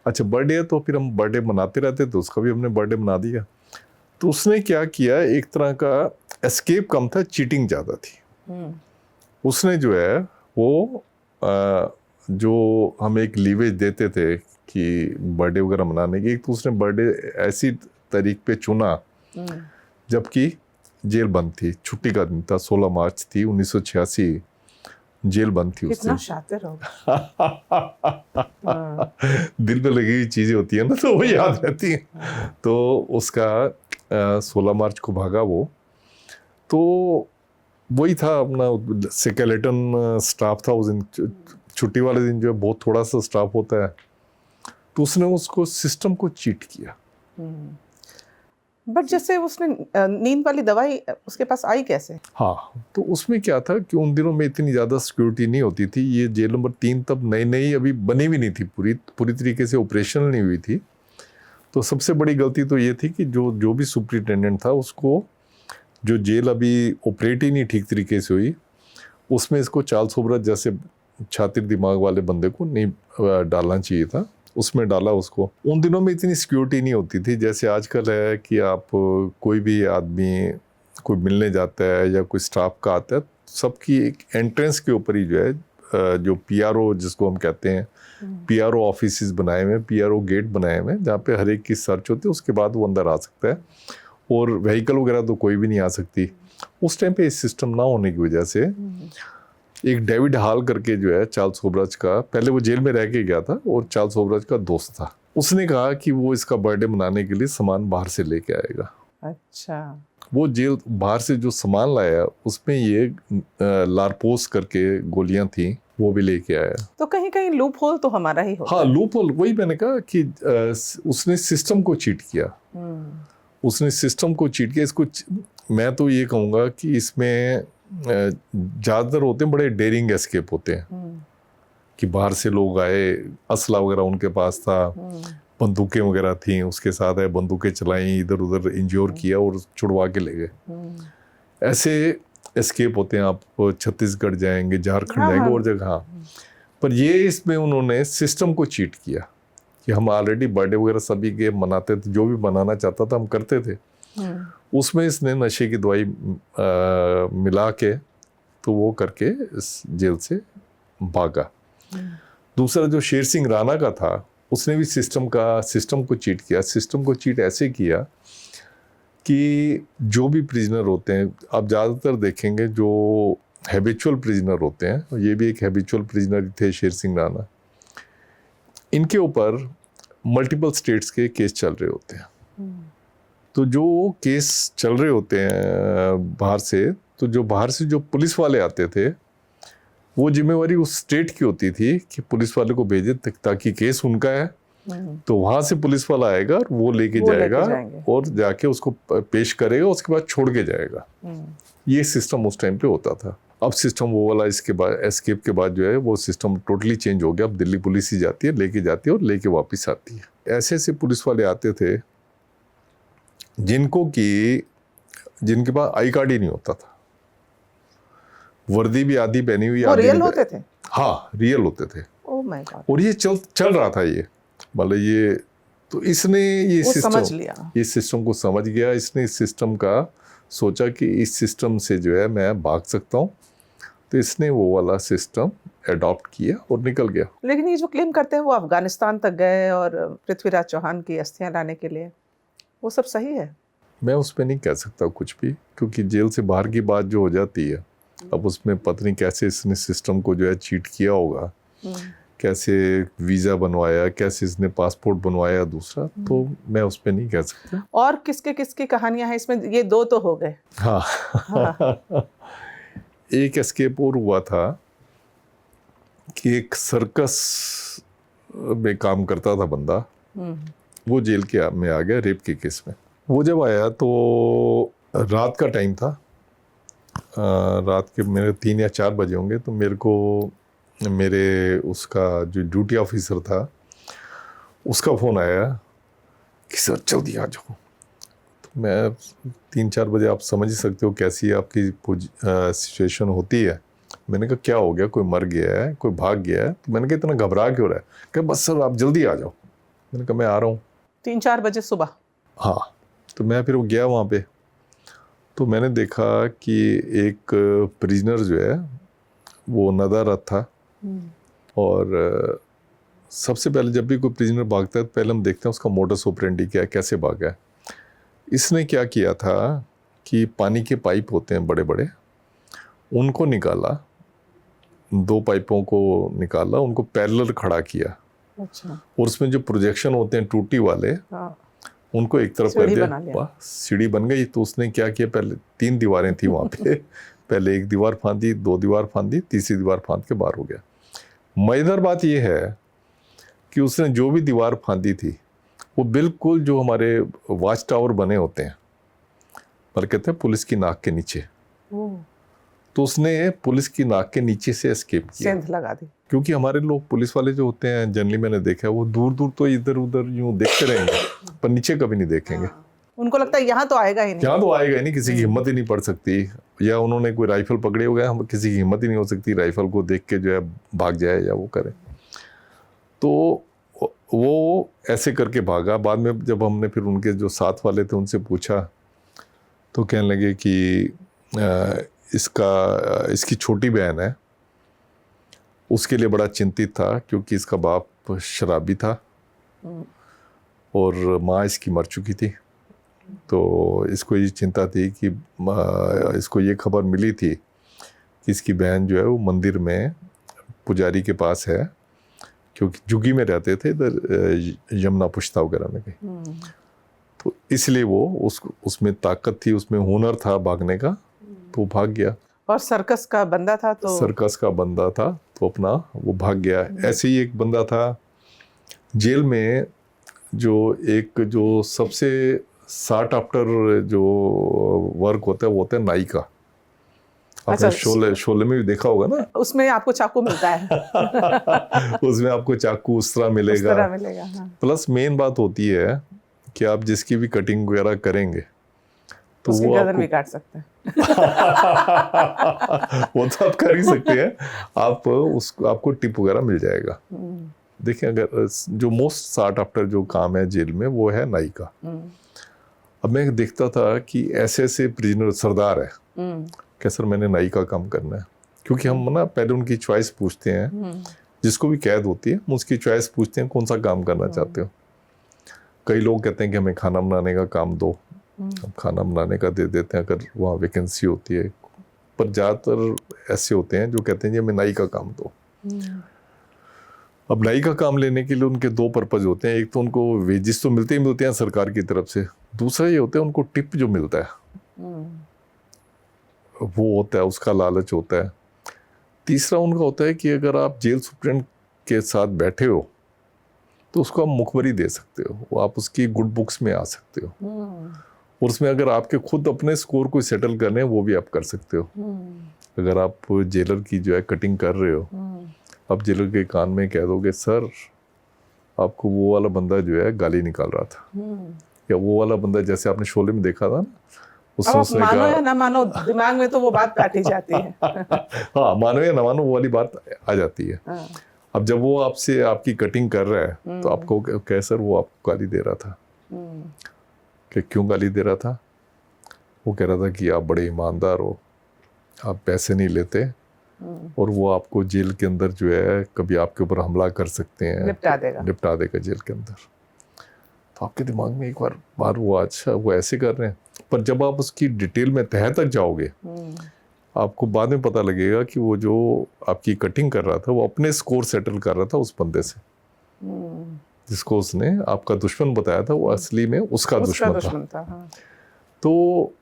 अच्छा, बर्थडे है तो फिर हम बर्थडे मनाते रहते, तो उसका भी हमने बर्थडे मना दिया। तो उसने क्या किया, एक तरह का एस्केप कम था, चीटिंग ज़्यादा थी। उसने जो है वो जो हमें एक लीवेज देते थे कि बर्थडे वगैरह मनाने की, तो उसने बर्थडे ऐसी तारीख पे चुना जबकि जेल बंद थी, छुट्टी का दिन था, 16 मार्च थी 1986, जेल बंद थी उस दिन। कितना शातिर होगा। दिल पे लगी हुई चीजें होती है ना, तो वो याद रहती हैं। तो उसका 16 मार्च को भागा वो। तो वही था अपना स्केलेटन स्टाफ था उस दिन। छुट्टी वाले दिन जो है बहुत थोड़ा सा स्टाफ होता है, तो उसने उसको सिस्टम को चीट किया। बट जैसे उसने नींद वाली दवाई उसके पास आई कैसे? हाँ, तो उसमें क्या था कि उन दिनों में इतनी ज़्यादा सिक्योरिटी नहीं होती थी। ये जेल नंबर 3 तब नई नई अभी बनी भी नहीं थी, पूरी तरीके से ऑपरेशनल नहीं हुई थी। तो सबसे बड़ी गलती तो ये थी कि जो भी सुपरिटेंडेंट था, उसको जो जेल अभी ऑपरेट ही नहीं ठीक तरीके से हुई, उसमें इसको चार्ल्स सोबराज जैसे छातिर दिमाग वाले बंदे को नहीं डालना चाहिए था, उसमें डाला उसको। उन दिनों में इतनी सिक्योरिटी नहीं होती थी जैसे आजकल है कि आप कोई भी आदमी कोई मिलने जाता है या कोई स्टाफ का आता है, सबकी एक एंट्रेंस के ऊपर ही जो है जो पीआरओ जिसको हम कहते हैं, पीआरओ ऑफिसेस बनाए हुए हैं, पीआरओ गेट बनाए हुए हैं, जहाँ पे हर एक की सर्च होती है, उसके बाद वो अंदर आ सकता है। और व्हीकल वगैरह तो कोई भी नहीं आ सकती। उस टाइम पे इस सिस्टम ना होने की वजह से एक डेविड हॉल करके जो है चार्ल्स सोबराज का, पहले वो जेल में रह के गया था और चार्ल्स सोबराज का दोस्त था, उसने कहा कि वो इसका बर्थडे मनाने के लिए सामान बाहर से लेके आएगा। अच्छा। वो जेल बाहर से जो सामान लाया उसमें ये लारपोस करके गोलियां थी, वो भी लेके आया। तो कहीं कहीं लूप होल तो हमारा ही होता हाँ, है। लूप होल, वही मैंने कहा कि उसने सिस्टम को चीट किया। उसने सिस्टम को चीट किया। इसको मैं तो ये कहूँगा कि इसमें ज़्यादातर होते हैं बड़े डेयरिंग एस्केप होते हैं कि बाहर से लोग आए, असला वगैरह उनके पास था, बंदूकें वगैरह थी उसके साथ है, बंदूकें चलाई, इधर उधर इंज्योर किया और छुड़वा के ले गए। ऐसे एस्केप होते हैं, आप छत्तीसगढ़ जाएंगे, झारखंड हाँ, जाएंगे हाँ। और जगह। हाँ, पर ये इसमें उन्होंने सिस्टम को चीट किया कि हम ऑलरेडी बर्थडे वगैरह सभी के मनाते थे, जो भी बनाना चाहता था हम करते थे। उसमें इसने नशे की दवाई मिला के तो वो करके इस जेल से भागा। दूसरा जो शेर सिंह राणा का था, उसने भी सिस्टम को चीट किया। सिस्टम को चीट ऐसे किया कि जो भी प्रिजनर होते हैं, आप ज़्यादातर देखेंगे जो हैबिचुअल प्रिजनर होते हैं, ये भी एक हैबिचुअल प्रिजनर थे शेर सिंह राणा, इनके ऊपर मल्टीपल स्टेट्स के केस चल रहे होते हैं। तो जो केस चल रहे होते हैं बाहर से, तो जो बाहर से जो पुलिस वाले आते थे, वो जिम्मेवारी उस स्टेट की होती थी कि पुलिस वाले को भेजे ताकि केस उनका है, तो वहां से पुलिस वाला आएगा और वो लेके जाएगा और जाके उसको पेश करेगा, उसके बाद छोड़ के जाएगा। ये सिस्टम उस टाइम पे होता था। अब सिस्टम वो वाला इसके बाद एस्केप के बाद जो है वो सिस्टम टोटली चेंज हो गया। अब दिल्ली पुलिस ही जाती है, लेके जाती है और लेके वापस आती है। ऐसे ऐसे पुलिस वाले आते थे जिनके पास आई कार्ड ही नहीं होता था, वर्दी भी आधी पहनी हुई, वो रियल होते थे। हाँ, रियल होते थे। Oh my God. और ये चल रहा था ये, मतलब ये, तो इसने ये समझ लिया, ये सिस्टम को समझ गया। इसने इस सिस्टम का सोचा कि इस सिस्टम से जो है मैं भाग सकता हूँ, तो इसने वो वाला सिस्टम अडॉप्ट किया और निकल गया। लेकिन ये जो क्लेम करते हैं वो अफगानिस्तान तक गए और पृथ्वीराज चौहान की अस्थियां लाने के लिए, वो सब सही है? मैं उस पर नहीं कह सकता कुछ भी, क्योंकि जेल से बाहर की बात जो हो जाती है, अब उसमें पता नहीं कैसे इसने सिस्टम को जो है चीट किया होगा, कैसे वीज़ा बनवाया, कैसे इसने पासपोर्ट बनवाया दूसरा, तो मैं उस पर नहीं कह सकता। और किसके किसकी कहानियां हैं इसमें? ये दो तो हो गए। हाँ। एक एस्केप और हुआ था कि एक सर्कस में काम करता था बंदा, वो जेल में आ गया रेप के केस में। वो जब आया तो रात का टाइम था, रात के मेरे 3 या 4 बजे होंगे, तो मेरे को मेरे उसका जो ड्यूटी ऑफिसर था उसका फ़ोन आया कि सर जल्दी आ जाओ। तो मैं 3-4 बजे, आप समझ ही सकते हो कैसी आपकी सिचुएशन होती है। मैंने कहा क्या हो गया, कोई मर गया है, कोई भाग गया है? तो मैंने कहा इतना घबरा क्यों रहा है? क्या बस सर आप जल्दी आ जाओ। मैंने कहा मैं आ रहा हूँ। 3-4 बजे सुबह? हाँ। तो मैं फिर वो गया वहाँ पे, तो मैंने देखा कि एक प्रिजनर जो है वो नदारत था। और सबसे पहले जब भी कोई प्रिजनर भागता है तो पहले हम देखते हैं उसका मोडस ऑपरेंडी क्या है, कैसे भागा है। इसने क्या किया था कि पानी के पाइप होते हैं बड़े बड़े, उनको निकाला, 2 पाइपों को निकाला, उनको पैरेलल खड़ा किया। अच्छा। और उसमें जो प्रोजेक्शन होते हैं टूटी वाले, हाँ, उनको एक तरफ कर दिया, सीढ़ी बन गई। तो उसने क्या किया, पहले 3 दीवारें थी वहाँ पे, पहले एक दीवार फांदी, 2 दीवार फांदी, तीसरी दीवार फांद के बाहर हो गया। मजेदार बात यह है कि उसने जो भी दीवार फांदी थी वो बिल्कुल जो हमारे वॉच टावर बने होते हैं, पर कहते हैं पुलिस की नाक के नीचे, तो उसने पुलिस की नाक के नीचे से एस्केप किया, सेंध लगा दी। क्योंकि हमारे लोग पुलिस वाले जो होते हैं जनरली, मैंने देखा है वो दूर दूर तो इधर उधर यूं देखते रहेंगे पर नीचे कभी नहीं देखेंगे। उनको लगता है यहाँ तो आएगा ही नहीं, यहाँ तो आएगा ही नहीं, किसी की हिम्मत ही नहीं पड़ सकती। या उन्होंने कोई राइफल पकड़े हो गया, हम किसी की हिम्मत ही नहीं हो सकती राइफल को देख के जो है भाग जाए या वो करे। तो वो ऐसे करके भागा। बाद में जब हमने फिर उनके जो साथ वाले थे उनसे पूछा तो कहने लगे कि इसकी छोटी बहन है, उसके लिए बड़ा चिंतित था क्योंकि इसका बाप शराबी था और माँ इसकी मर चुकी थी। तो इसको ये चिंता थी कि इसको ये खबर मिली थी कि इसकी बहन जो है वो मंदिर में पुजारी के पास है, क्योंकि जुगी में रहते थे इधर यमुना पुश्ता वगैरह में कहीं। तो इसलिए वो उसमें ताकत थी, उसमें हुनर था भागने का, तो भाग गया। और सर्कस का बंदा था, तो सर्कस का बंदा था तो अपना वो भाग गया। ऐसे ही एक बंदा था जेल में जो सबसे सार्ट आफ्टर जो वर्क होता है वो होता है नाई का। आपने शोले में भी देखा होगा ना, उसमें आपको चाकू मिलता है उसमें आपको चाकू उस तरह मिलेगा, हाँ। प्लस मेन बात होती है कि आप जिसकी भी कटिंग वगैरह करेंगे तो उसकी वो गर्दन भी काट सकते हैं। वो तो आप कर ही सकते हैं, आप उसको आपको टिप वगैरह मिल जाएगा। देखिए, अगर जो मोस्ट सार्ट आफ्टर जो काम है जेल में वो है नाई का। अब मैं देखता था कि ऐसे ऐसे प्रिजनर सरदार है कि सर मैंने नाई का काम करना है, क्योंकि हम ना पहले उनकी चॉइस पूछते हैं, जिसको भी कैद होती है उसकी चॉइस पूछते हैं कौन सा काम करना चाहते हो। कई लोग कहते हैं कि हमें खाना बनाने का काम दो, हम खाना बनाने का दे देते हैं अगर वहाँ वैकेंसी होती है, पर ज़्यादातर ऐसे होते हैं जो कहते हैं जी हमें नाई का काम दो। अब नाई का काम लेने के लिए उनके दो पर्पज होते हैं, एक तो उनको वेजिस तो मिलते ही मिलते हैं सरकार की तरफ से, दूसरा ये होता है उनको टिप जो मिलता है वो होता है, उसका लालच होता है। तीसरा उनका होता है कि अगर आप जेल सुप्रेंट के साथ बैठे हो तो उसको आप मुखबरी दे सकते हो, वो आप उसकी गुड बुक्स में आ सकते हो, और उसमें अगर आपके खुद अपने स्कोर को सेटल करने हैं वो भी आप कर सकते हो। अगर आप जेलर की जो है कटिंग कर रहे हो, आप जेलर के कान में कह दोगे सर आपको वो वाला बंदा जो है गाली निकाल रहा था, या वो वाला बंदा जैसे आपने शोले में देखा था ना, अब आप मानो या ना मानो दिमाग में तो वो बात काटी जाती है। हाँ, मानो या ना मानो वो वाली बात आ जाती है। अब जब वो आपसे आपकी कटिंग कर रहा है तो आपको कह सर वो आपको गाली दे रहा था, कि क्यों गाली दे रहा था? वो कह रहा था कि आप बड़े ईमानदार हो, आप पैसे नहीं लेते, और वो आपको जेल के अंदर जो है कभी आपके ऊपर हमला कर सकते हैं, निपटा देगा जेल के अंदर। तो आपके दिमाग में एक बार वो अच्छा वो ऐसे कर रहे हैं, पर जब आप उसकी डिटेल में तह तक जाओगे आपको बाद में पता लगेगा कि वो जो आपकी कटिंग कर रहा था वो अपने स्कोर सेटल कर रहा था उस बंदे से, जिसको उसने आपका दुश्मन बताया था वो असली में उसका दुश्मन था। हाँ। तो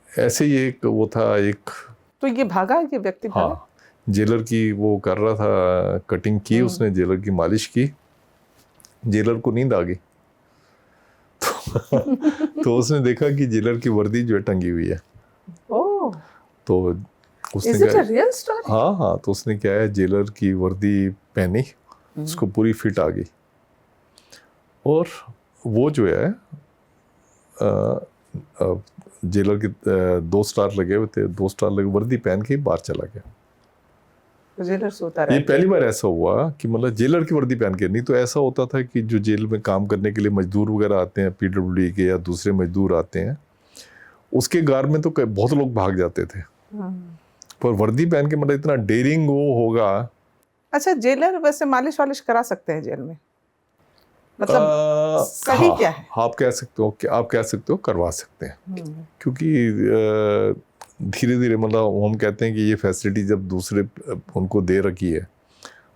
ऐसे ही एक वो था एक, तो ये भागा ये व्यक्ति भागा? हाँ, जेलर की वो कर रहा था कटिंग की, उसने जेलर की मालिश की, जेलर को नींद आ गई तो उसने देखा कि जेलर की वर्दी जो है टंगी हुई है। ओह, तो उसने Is it a real story? हाँ, तो उसने क्या है जेलर की वर्दी पहनी, उसको पूरी फिट आ गई, और वो जो है जेलर के 2 स्टार लगे हुए थे, 2 स्टार लगे वर्दी पहन के बाहर चला गया। तो जेलर सोता रहा। ये पहली बार ऐसा हुआ कि मतलब जेलर की वर्दी पहन के, नहीं तो ऐसा होता था कि जो जेल में काम करने के लिए मजदूर वगैरह आते हैं पीडब्ल्यूडी के या दूसरे मजदूर आते हैं, उसके गार में तो बहुत लोग भाग जाते थे, पर वर्दी पहन के मतलब इतना डेयरिंग वो होगा। अच्छा, जेलर वैसे मालिश वालिश करा सकते हैं जेल में, मतलब सही हाँ, क्या है? आप कह सकते हो करवा सकते हैं, क्योंकि धीरे धीरे मतलब हम कहते हैं कि ये फैसिलिटी जब दूसरे उनको दे रखी है,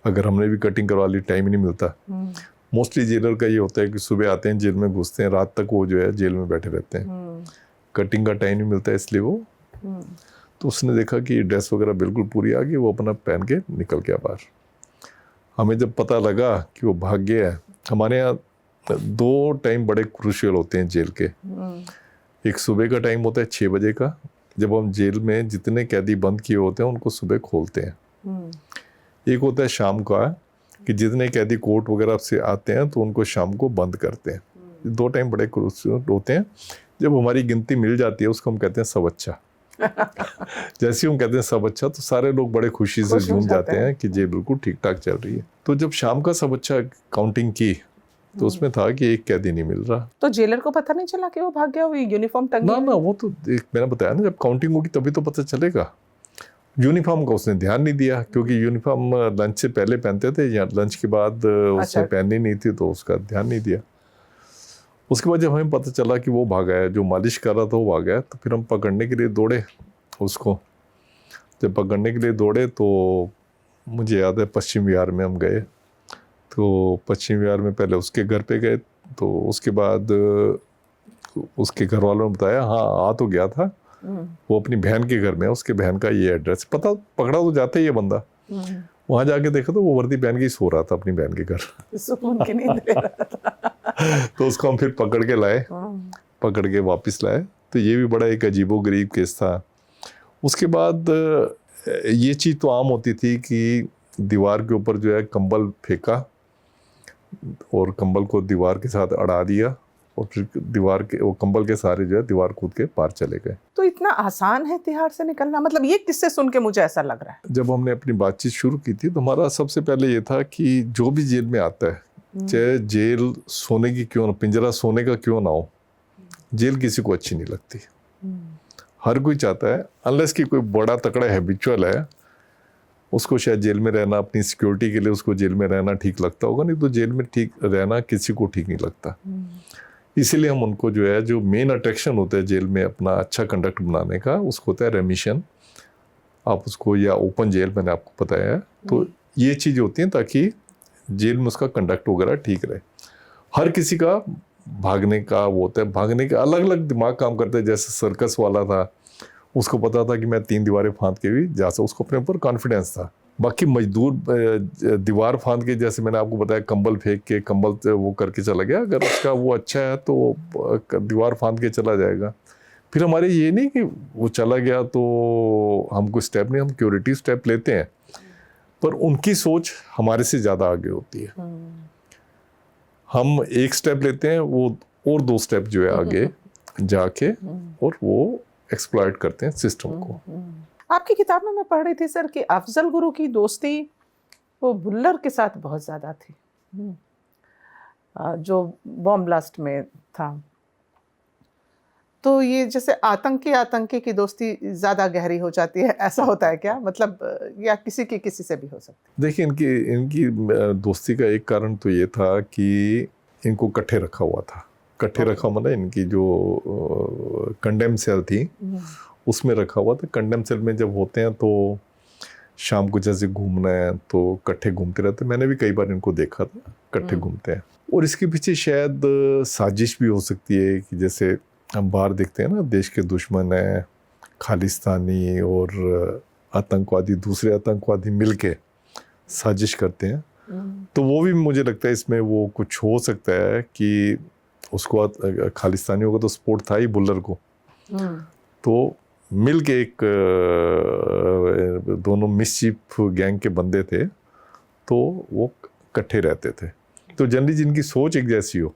अगर हमने भी कटिंग करवा ली टाइम ही नहीं मिलता। मोस्टली जेलर का ये होता है कि सुबह आते हैं जेल में घुसते हैं, रात तक वो जो है जेल में बैठे रहते हैं, कटिंग का टाइम नहीं मिलता है, इसलिए वो तो उसने देखा कि ड्रेस वगैरह बिल्कुल पूरी आ गई, वो अपना पहन के निकल गया बाहर। हमें जब पता लगा कि वो भाग गया है, हमारे यहाँ 2 टाइम बड़े क्रूशियल होते हैं जेल के। एक सुबह का टाइम होता है 6 बजे का, जब हम जेल में जितने कैदी बंद किए होते हैं उनको सुबह खोलते हैं। एक होता है शाम का, कि जितने कैदी कोर्ट वगैरह से आते हैं तो उनको शाम को बंद करते हैं। 2 टाइम बड़े क्रूशियल होते हैं। जब हमारी गिनती मिल जाती है उसको हम कहते हैं सब अच्छा। जैसे हम कहते हैं सब अच्छा तो सारे लोग बड़े खुशी से झूम जाते हैं कि जेल बिल्कुल ठीक ठाक चल रही है। तो जब शाम का सब अच्छा काउंटिंग की तो उसमें था कि एक कैदी नहीं मिल रहा। तो जेलर को पता नहीं चला कि वो भाग गया? वो यूनिफॉर्म टंगी ना, वो तो मैंने बताया ना, जब काउंटिंग होगी तभी तो पता चलेगा। यूनिफॉर्म का उसने ध्यान नहीं दिया, क्योंकि यूनिफॉर्म लंच से पहले पहनते थे या लंच के बाद उसने पहननी नहीं थी, तो उसका ध्यान नहीं दिया। उसके बाद जब हमें पता चला कि वो भागा है, जो मालिश कर रहा था वो भागा है, तो फिर हम पकड़ने के लिए दौड़े उसको। जब पकड़ने के लिए दौड़े तो मुझे याद है पश्चिम विहार में हम गए। तो पश्चिम विहार में पहले उसके घर पे गए, तो उसके बाद उसके घर वालों ने बताया हाँ आ तो गया था, वो अपनी बहन के घर में, उसके बहन का ये एड्रेस पता, पकड़ा तो जाता ही ये बंदा। वहाँ जाके देखा तो वो वर्दी पहन के ही सो रहा था अपनी बहन के घर। सुकून की नींद ले रहा था। तो उसको हम फिर पकड़ के लाए, पकड़ के वापस लाए। तो ये भी बड़ा एक अजीबोगरीब केस था। उसके बाद ये चीज़ तो आम होती थी कि दीवार के ऊपर जो है कंबल फेंका और कंबल को दीवार के साथ अड़ा दिया और फिर दीवार के वो कंबल के सहारे जो है दीवार कूद के पार चले गए। तो इतना आसान है तिहाड़ से निकलना? मतलब ये किससे सुन के मुझे ऐसा लग रहा है। जब हमने अपनी बातचीत शुरू की थी तो हमारा सबसे पहले ये था कि जो भी जेल में आता है, चाहे जेल सोने की क्यों ना, पिंजरा सोने का क्यों ना हो, जेल किसी को अच्छी नहीं लगती। हर कोई चाहता है, अनलेस कि कोई बड़ा तकड़ा हैबिचुअल है, उसको शायद जेल में रहना अपनी सिक्योरिटी के लिए उसको जेल में रहना ठीक लगता होगा, नहीं तो जेल में ठीक रहना किसी को ठीक नहीं लगता। इसीलिए हम उनको जो है, जो मेन अट्रैक्शन होता है जेल में अपना अच्छा कंडक्ट बनाने का, उसको होता है रेमिशन। आप उसको, या ओपन जेल मैंने आपको बताया है, तो ये चीज़ होती है ताकि जेल में उसका कंडक्ट वगैरह ठीक रहे। हर किसी का भागने का वो होता है, भागने का अलग अलग दिमाग काम करता है। जैसे सर्कस वाला था, उसको पता था कि मैं 3 दीवारें फांद के भी जा सकता, उसको अपने ऊपर कॉन्फिडेंस था। बाकी मजदूर दीवार फांद के, जैसे मैंने आपको बताया, कंबल फेंक के कंबल वो करके चला गया, अगर उसका वो अच्छा है तो दीवार फांद के चला जाएगा। फिर हमारे ये नहीं कि वो चला गया तो हम कोई स्टेप नहीं, हम क्यूरेटिव स्टेप लेते हैं, पर उनकी सोच हमारे से ज़्यादा आगे होती है। हम एक स्टेप लेते हैं, वो और 2 स्टेप जो है आगे जाके और वो एक्सप्लॉइट करते हैं सिस्टम को। आपकी किताब में मैं पढ़ रही थी सर कि अफजल गुरु की दोस्ती वो बुल्लर के साथ बहुत ज़्यादा थी, जो बॉम्ब ब्लास्ट में था। तो ये जैसे आतंकी की दोस्ती ज़्यादा गहरी हो जाती है, ऐसा होता है क्या? मतलब या किसी से भी हो सकती है? देखिए, इनकी दोस्ती का एक कारण तो ये था कि इनको इकट्ठे रखा हुआ था। इकट्ठे रखा मतलब इनकी जो कंडेम सेल थी उसमें रखा हुआ था। कंडेम सेल में जब होते हैं तो शाम को जैसे घूमना है तो इकट्ठे घूमते रहते। मैंने भी कई बार इनको देखा था इकट्ठे घूमते हैं। और इसके पीछे शायद साजिश भी हो सकती है कि जैसे हम बाहर देखते हैं ना, देश के दुश्मन हैं, खालिस्तानी और आतंकवादी, दूसरे आतंकवादी मिलके साजिश करते हैं। तो वो भी मुझे लगता है इसमें वो कुछ हो सकता है कि उसको, खालिस्तानियों का तो सपोर्ट था ही बुल्लर को, तो मिल के एक दोनों मिसचीफ गैंग के बंदे थे, तो वो इकट्ठे रहते थे। तो जनरली जिनकी सोच एक जैसी हो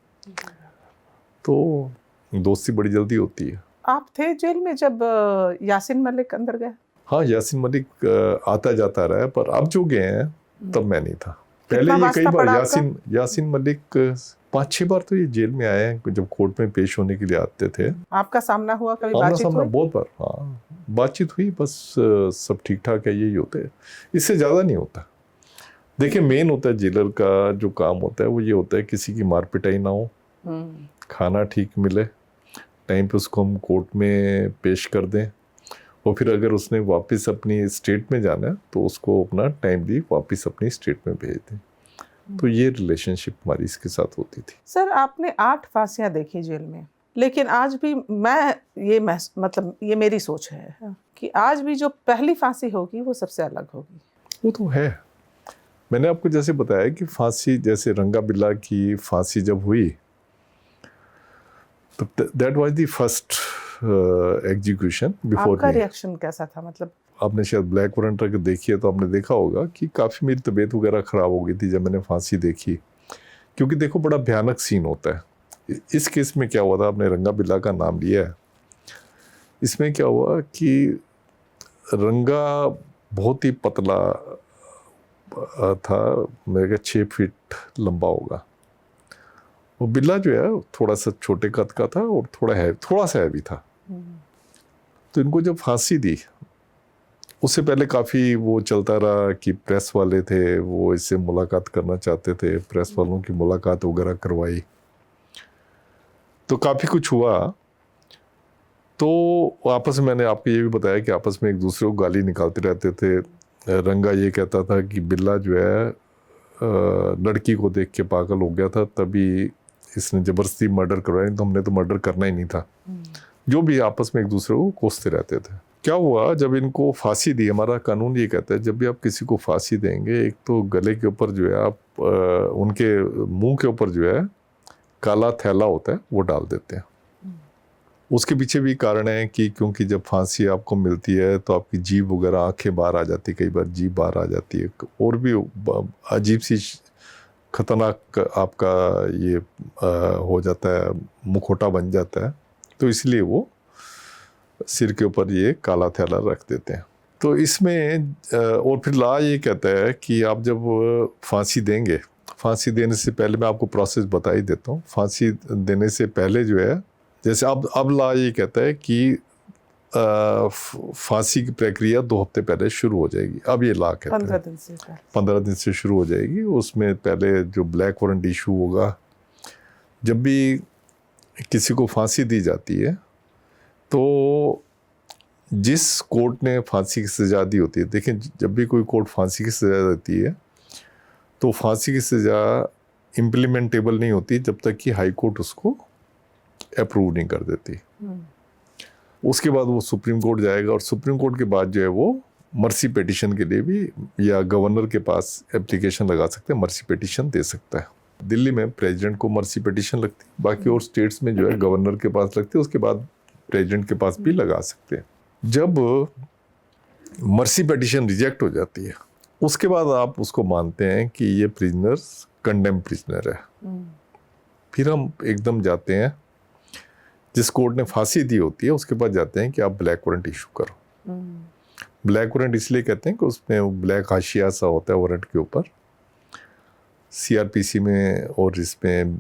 तो दोस्ती बड़ी जल्दी होती है। आप थे जेल में जब यासीन मलिक अंदर गए? हाँ, यासीन मलिक आता जाता रहा है, पर अब जो गए हैं तब मैं नहीं था। पहले ये कई बार यासीन मलिक 5-6 बार तो ये जेल में आए हैं, जब कोर्ट में पेश होने के लिए आते थे। आपका सामना हुआ कभी? बातचीत हुई? बहुत बार, हाँ, बातचीत हुई, बस सब ठीक ठाक है, यही होते हैं, इससे ज़्यादा नहीं होता। देखिए, मेन होता है जेलर का जो काम होता है वो ये होता है किसी की मार पिटाई ना हो, खाना ठीक मिले, टाइम पे उसको हम कोर्ट में पेश कर दें, और फिर अगर उसने वापस अपनी स्टेट में जाना है तो उसको अपना टाइमली वापस अपनी स्टेट में भेज दें। तो ये रिलेशनशिप हमारी इसके साथ होती थी। सर, आपने 8 फांसियां देखी जेल में, लेकिन आज भी मतलब ये मेरी सोच है कि आज भी जो पहली फांसी होगी वो सबसे अलग होगी। वो तो है। मैंने आपको जैसे बताया कि फांसी, जैसे रंगा बिल्ला की फांसी जब हुई तो that was the first execution before. आपका रिएक्शन कैसा था? मतलब आपने शायद ब्लैक वारंट अगर देखी है तो आपने देखा होगा कि काफ़ी मेरी तबीयत वगैरह ख़राब हो गई थी जब मैंने फांसी देखी, क्योंकि देखो बड़ा भयानक सीन होता है। इस केस में क्या हुआ था, आपने रंगा बिल्ला का नाम लिया है, इसमें क्या हुआ कि रंगा बहुत ही पतला था, मेरे ख्याल 6 फीट लंबा होगा, वो बिल्ला जो है थोड़ा सा छोटे कद का था और थोड़ा सा हैवी था। तो इनको जब फांसी दी, उससे पहले काफ़ी वो चलता रहा कि प्रेस वाले थे वो इससे मुलाकात करना चाहते थे, प्रेस वालों की मुलाकात वगैरह करवाई, तो काफ़ी कुछ हुआ। तो आपस में, मैंने आपको ये भी बताया कि आपस में एक दूसरे को गाली निकालते रहते थे। रंगा ये कहता था कि बिल्ला जो है लड़की को देख के पागल हो गया था, तभी इसने ज़बरदस्ती मर्डर करवाया, नहीं तो हमने तो मर्डर करना ही नहीं था। जो भी आपस में एक दूसरे को कोसते रहते थे। क्या हुआ, जब इनको फांसी दी, हमारा कानून ये कहता है जब भी आप किसी को फांसी देंगे, एक तो गले के ऊपर जो है आप उनके मुंह के ऊपर जो है काला थैला होता है वो डाल देते हैं। उसके पीछे भी कारण है कि क्योंकि जब फांसी आपको मिलती है तो आपकी जीभ वगैरह, आंखें बाहर आ जाती है, कई बार जीभ बाहर आ जाती है, और भी अजीब सी खतरनाक आपका ये हो जाता है, मुखौटा बन जाता है, तो इसलिए वो सिर के ऊपर ये काला थैला रख देते हैं। तो इसमें और फिर लॉ ये कहता है कि आप जब फांसी देंगे, फांसी देने से पहले मैं आपको प्रोसेस बता ही देता हूँ। फांसी देने से पहले जो है, जैसे अब लॉ ये कहता है कि फांसी की प्रक्रिया 2 हफ्ते पहले शुरू हो जाएगी। अब ये लॉ कहता है 15 दिन से शुरू हो जाएगी। उसमें पहले जो ब्लैक वारंट इशू होगा, जब भी किसी को फांसी दी जाती है तो जिस कोर्ट ने फांसी की सज़ा दी होती है, देखें जब भी कोई कोर्ट फांसी की सज़ा देती है तो फांसी की सज़ा इम्प्लीमेंटेबल नहीं होती जब तक कि हाई कोर्ट उसको अप्रूव नहीं कर देती। उसके बाद वो सुप्रीम कोर्ट जाएगा, और सुप्रीम कोर्ट के बाद जो है वो मर्सी पिटीशन के लिए भी, या गवर्नर के पास एप्लीकेशन लगा सकते हैं, मर्सी पिटीशन दे सकता है। दिल्ली में प्रेसिडेंट को मर्सी पिटीशन लगती है, बाकी और स्टेट्स में जो है गवर्नर के पास लगती है, उसके बाद प्रेसिडेंट के पास भी लगा सकते हैं। जब मर्सी पिटीशन रिजेक्ट हो जाती है, उसके बाद आप उसको मानते हैं कि ये प्रिजनर कंडेम प्रिजनर है। फिर हम एकदम जाते हैं, जिस कोर्ट ने फांसी दी होती है उसके पास जाते हैं कि आप ब्लैक वारंट इशू करो। ब्लैक वारंट इसलिए कहते हैं कि उसमें ब्लैक हाशिया सा होता है वारंट के ऊपर। सीआरपीसी में और इसमें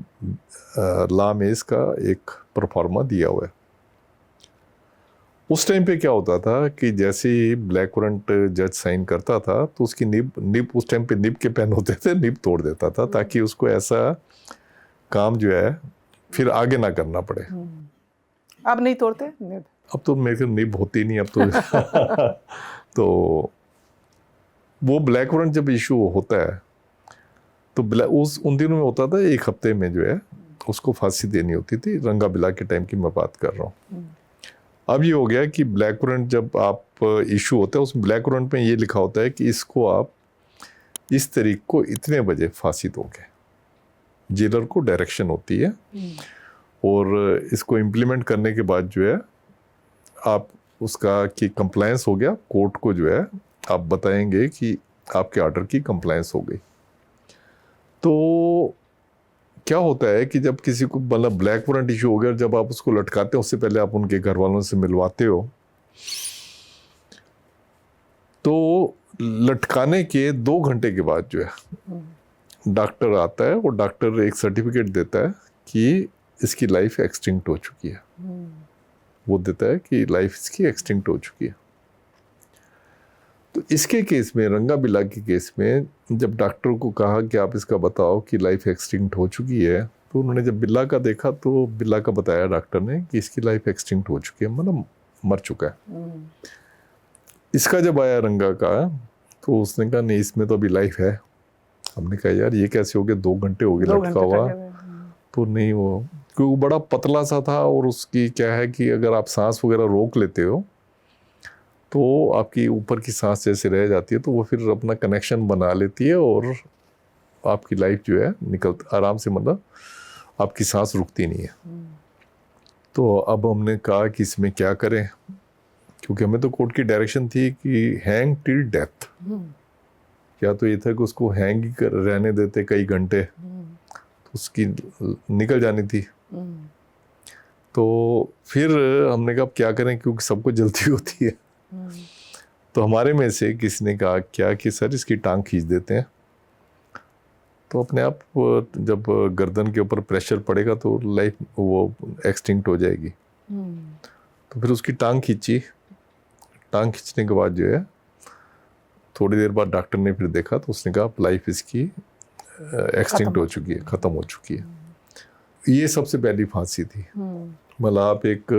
लॉ में इसका एक प्रोफार्मा दिया हुआ है। उस टाइम पे क्या होता था कि जैसे ही ब्लैक वारंट जज साइन करता था तो उसकी निब उस टाइम पे निब के पेन होते थे, निब तोड़ देता था ताकि उसको ऐसा काम जो है फिर आगे ना करना पड़े। अब नहीं तोड़ते निब? अब तो मेरे को निब होती नहीं अब तो तो वो ब्लैक वारंट जब इशू होता है तो उन दिनों में होता था 1 हफ्ते में जो है उसको फांसी देनी होती थी। रंगा बिला के टाइम की मैं बात कर रहा हूँ। अब ये हो गया कि ब्लैक वारंट जब आप इशू होता है, उस ब्लैक वारंट में ये लिखा होता है कि इसको आप इस तारीख को इतने बजे फांसी दोगे। जेलर को डायरेक्शन होती है, और इसको इम्प्लीमेंट करने के बाद जो है आप उसका कि कंप्लायंस हो गया, कोर्ट को जो है आप बताएंगे कि आपके ऑर्डर की कंप्लायंस हो गई। तो क्या होता है कि जब किसी को मतलब ब्लैक वारंट इशू हो गया, जब आप उसको लटकाते हो उससे पहले आप उनके घर वालों से मिलवाते हो, तो लटकाने के 2 घंटे के बाद जो है डॉक्टर आता है और डॉक्टर एक सर्टिफिकेट देता है कि इसकी लाइफ एक्सटिंक्ट हो चुकी है। वो देता है कि लाइफ इसकी एक्सटिंक्ट हो चुकी है। तो इसके केस में, रंगा बिला के केस में, जब डॉक्टर को कहा कि आप इसका बताओ कि लाइफ एक्सटिंक्ट हो चुकी है, तो उन्होंने जब बिल्ला का देखा तो बिल्ला का बताया डॉक्टर ने कि इसकी लाइफ एक्सटिंक्ट हो चुकी है, मतलब मर चुका है। इसका जब आया रंगा का तो उसने कहा नहीं, इसमें तो अभी लाइफ है। हमने कहा यार ये कैसे हो गया, 2 घंटे हो गए लटका हुआ। तो नहीं, वो क्योंकि बड़ा पतला सा था, और उसकी क्या है कि अगर आप सांस वगैरह रोक लेते हो तो आपकी ऊपर की सांस जैसे रह जाती है, तो वो फिर अपना कनेक्शन बना लेती है और आपकी लाइफ जो है निकलती आराम से, मतलब आपकी सांस रुकती नहीं है। तो अब हमने कहा कि इसमें क्या करें, क्योंकि हमें तो कोर्ट की डायरेक्शन थी कि हैंग टिल डेथ। क्या तो ये था कि उसको हैंग ही रहने देते कई घंटे, तो उसकी निकल जानी थी। तो फिर हमने कहा क्या करें, क्योंकि सबको जल्दी होती है। तो हमारे में से किसी ने कहा क्या कि सर इसकी टांग खींच देते हैं, तो अपने आप जब गर्दन के ऊपर प्रेशर पड़ेगा तो लाइफ वो एक्सटिंक्ट हो जाएगी। तो फिर उसकी टांग खींची। टांग खींचने के बाद जो है थोड़ी देर बाद डॉक्टर ने फिर देखा तो उसने कहा लाइफ इसकी एक्सटिंक्ट हो चुकी है, ख़त्म हो चुकी है। ये सबसे पहली फांसी थी। मतलब आप एक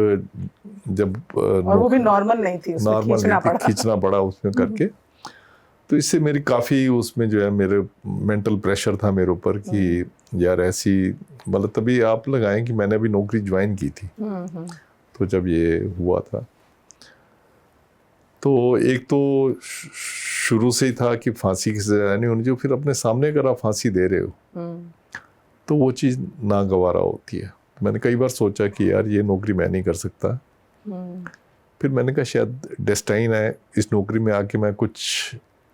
जब और वो भी नॉर्मल नहीं थी, नॉर्मल नहीं थी, खींचना पड़ा उसमें करके। तो इससे मेरी काफ़ी उसमें जो है मेरे मेंटल प्रेशर था मेरे ऊपर कि यार ऐसी, मतलब तभी आप लगाएं कि मैंने अभी नौकरी ज्वाइन की थी। तो जब ये हुआ था तो एक तो शुरू से ही था कि फांसी की सजा नहीं होनी चाहिए, फिर अपने सामने अगर आप फांसी दे रहे हो तो वो चीज़ नागवारा होती है। मैंने कई बार सोचा कि यार ये नौकरी मैं नहीं कर सकता। फिर मैंने कहा शायद डेस्टाइन है, इस नौकरी में आके मैं कुछ,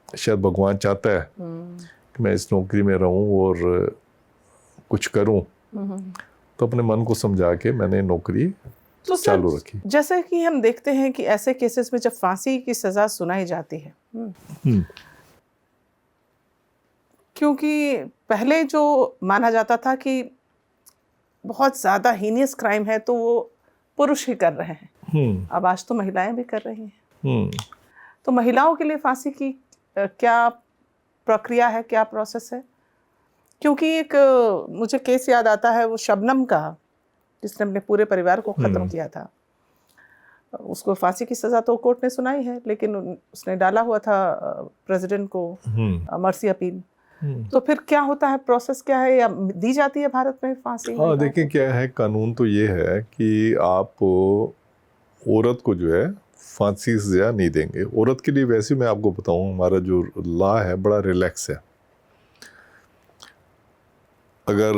शायद भगवान चाहता है कि मैं इस नौकरी में रहूं और कुछ करूं, तो अपने मन को समझा के मैंने नौकरी तो सर, चालू रखी। जैसे कि हम देखते हैं कि ऐसे केसेस में जब फांसी की सजा सुनाई जाती है, क्योंकि पहले जो माना जाता था कि बहुत ज़्यादा हीनियस क्राइम है तो वो पुरुष ही कर रहे हैं, अब आज तो महिलाएं भी कर रही हैं। तो महिलाओं के लिए फांसी की क्या प्रक्रिया है, क्या प्रोसेस है? क्योंकि एक मुझे केस याद आता है वो शबनम का, जिसने अपने पूरे परिवार को ख़त्म किया था। उसको फांसी की सज़ा तो कोर्ट ने सुनाई है, लेकिन उसने डाला हुआ था प्रेसिडेंट को मर्सी अपील। तो फिर क्या होता है, प्रोसेस क्या है, या दी जाती है भारत में फांसी? हाँ, देखिए क्या है, कानून तो ये है कि आप औरत को जो है फांसी की सजा नहीं देंगे। औरत के लिए वैसे मैं आपको बताऊं, हमारा जो लॉ है बड़ा रिलैक्स है। अगर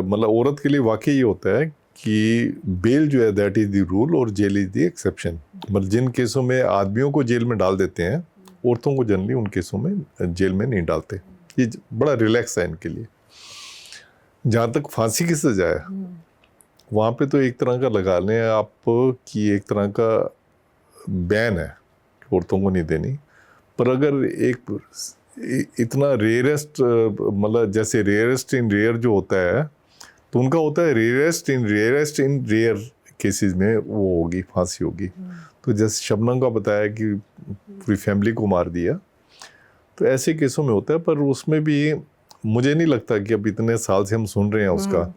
मतलब औरत के लिए वाकई ये होता है कि बेल जो है दैट इज़ द रूल और जेल इज़ द एक्सेप्शन। मतलब जिन केसों में आदमियों को जेल में डाल देते हैं, औरतों को जनरली उन केसों में जेल में नहीं डालते। ये बड़ा रिलैक्स है इनके लिए। जहाँ तक फांसी की सजा है, वहाँ पे तो एक तरह का लगा लें आप कि एक तरह का बैन है, औरतों को नहीं देनी। पर अगर एक इतना रेयरेस्ट, मतलब जैसे रेयरेस्ट इन रेयर जो होता है, तो उनका होता है रेयरेस्ट इन रेयर केसेस में वो होगी, फांसी होगी। तो जैसे शबनम का बताया कि पूरी फैमिली को मार दिया, तो ऐसे केसों में होता है। पर उसमें भी मुझे नहीं लगता कि अब इतने साल से हम सुन रहे हैं उसका,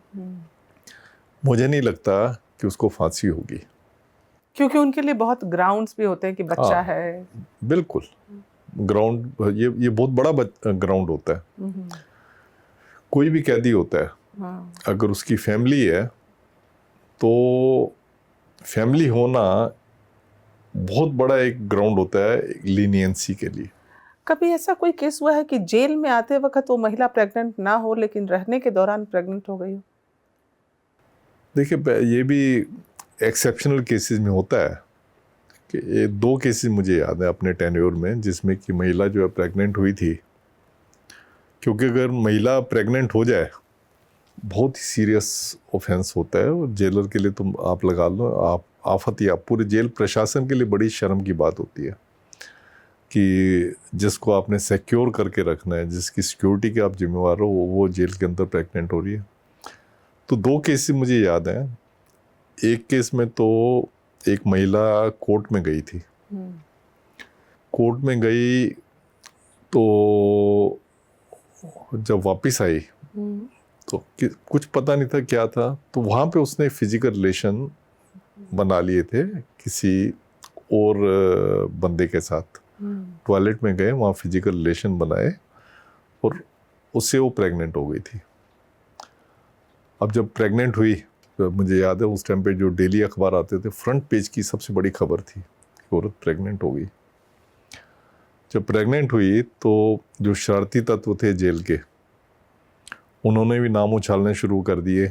मुझे नहीं लगता कि उसको फांसी होगी, क्योंकि उनके लिए बहुत ग्राउंड्स भी होते हैं कि बच्चा है। बिल्कुल, ग्राउंड ये बहुत बड़ा ग्राउंड होता है। कोई भी कैदी होता है, अगर उसकी फैमिली है तो फैमिली होना बहुत बड़ा एक ग्राउंड होता है लीनियंसी के लिए। कभी ऐसा कोई केस हुआ है कि जेल में आते वक्त वो महिला प्रेग्नेंट ना हो, लेकिन रहने के दौरान प्रेग्नेंट हो गई हो? देखिए, ये भी एक्सेप्शनल केसेस में होता है कि ये 2 केसेस मुझे याद है अपने टेन्योर में, जिसमें कि महिला जो है प्रेग्नेंट हुई थी। क्योंकि अगर महिला प्रेग्नेंट हो जाए, बहुत ही सीरियस ऑफेंस होता है, और जेलर के लिए तुम आप लगा लो आप आफत, या पूरे जेल प्रशासन के लिए बड़ी शर्म की बात होती है कि जिसको आपने सिक्योर करके रखना है, जिसकी सिक्योरिटी के आप जिम्मेवार हो, वो जेल के अंदर प्रेग्नेंट हो रही है। तो 2 केसेस मुझे याद हैं। एक केस में तो एक महिला कोर्ट में गई थी, कोर्ट में गई तो जब वापस आई तो कुछ पता नहीं था क्या था, तो वहाँ पे उसने फिजिकल रिलेशन बना लिए थे किसी और बंदे के साथ। टॉयलेट में गए, वहाँ फिजिकल रिलेशन बनाए और उससे वो प्रेग्नेंट हो गई थी। अब जब प्रेग्नेंट हुई, तो मुझे याद है उस टाइम पे जो डेली अखबार आते थे, फ्रंट पेज की सबसे बड़ी खबर थी कि औरत प्रेग्नेंट हो गई। जब प्रेग्नेंट हुई तो जो शरारती तत्व थे जेल के, उन्होंने भी नाम उछालने शुरू कर दिए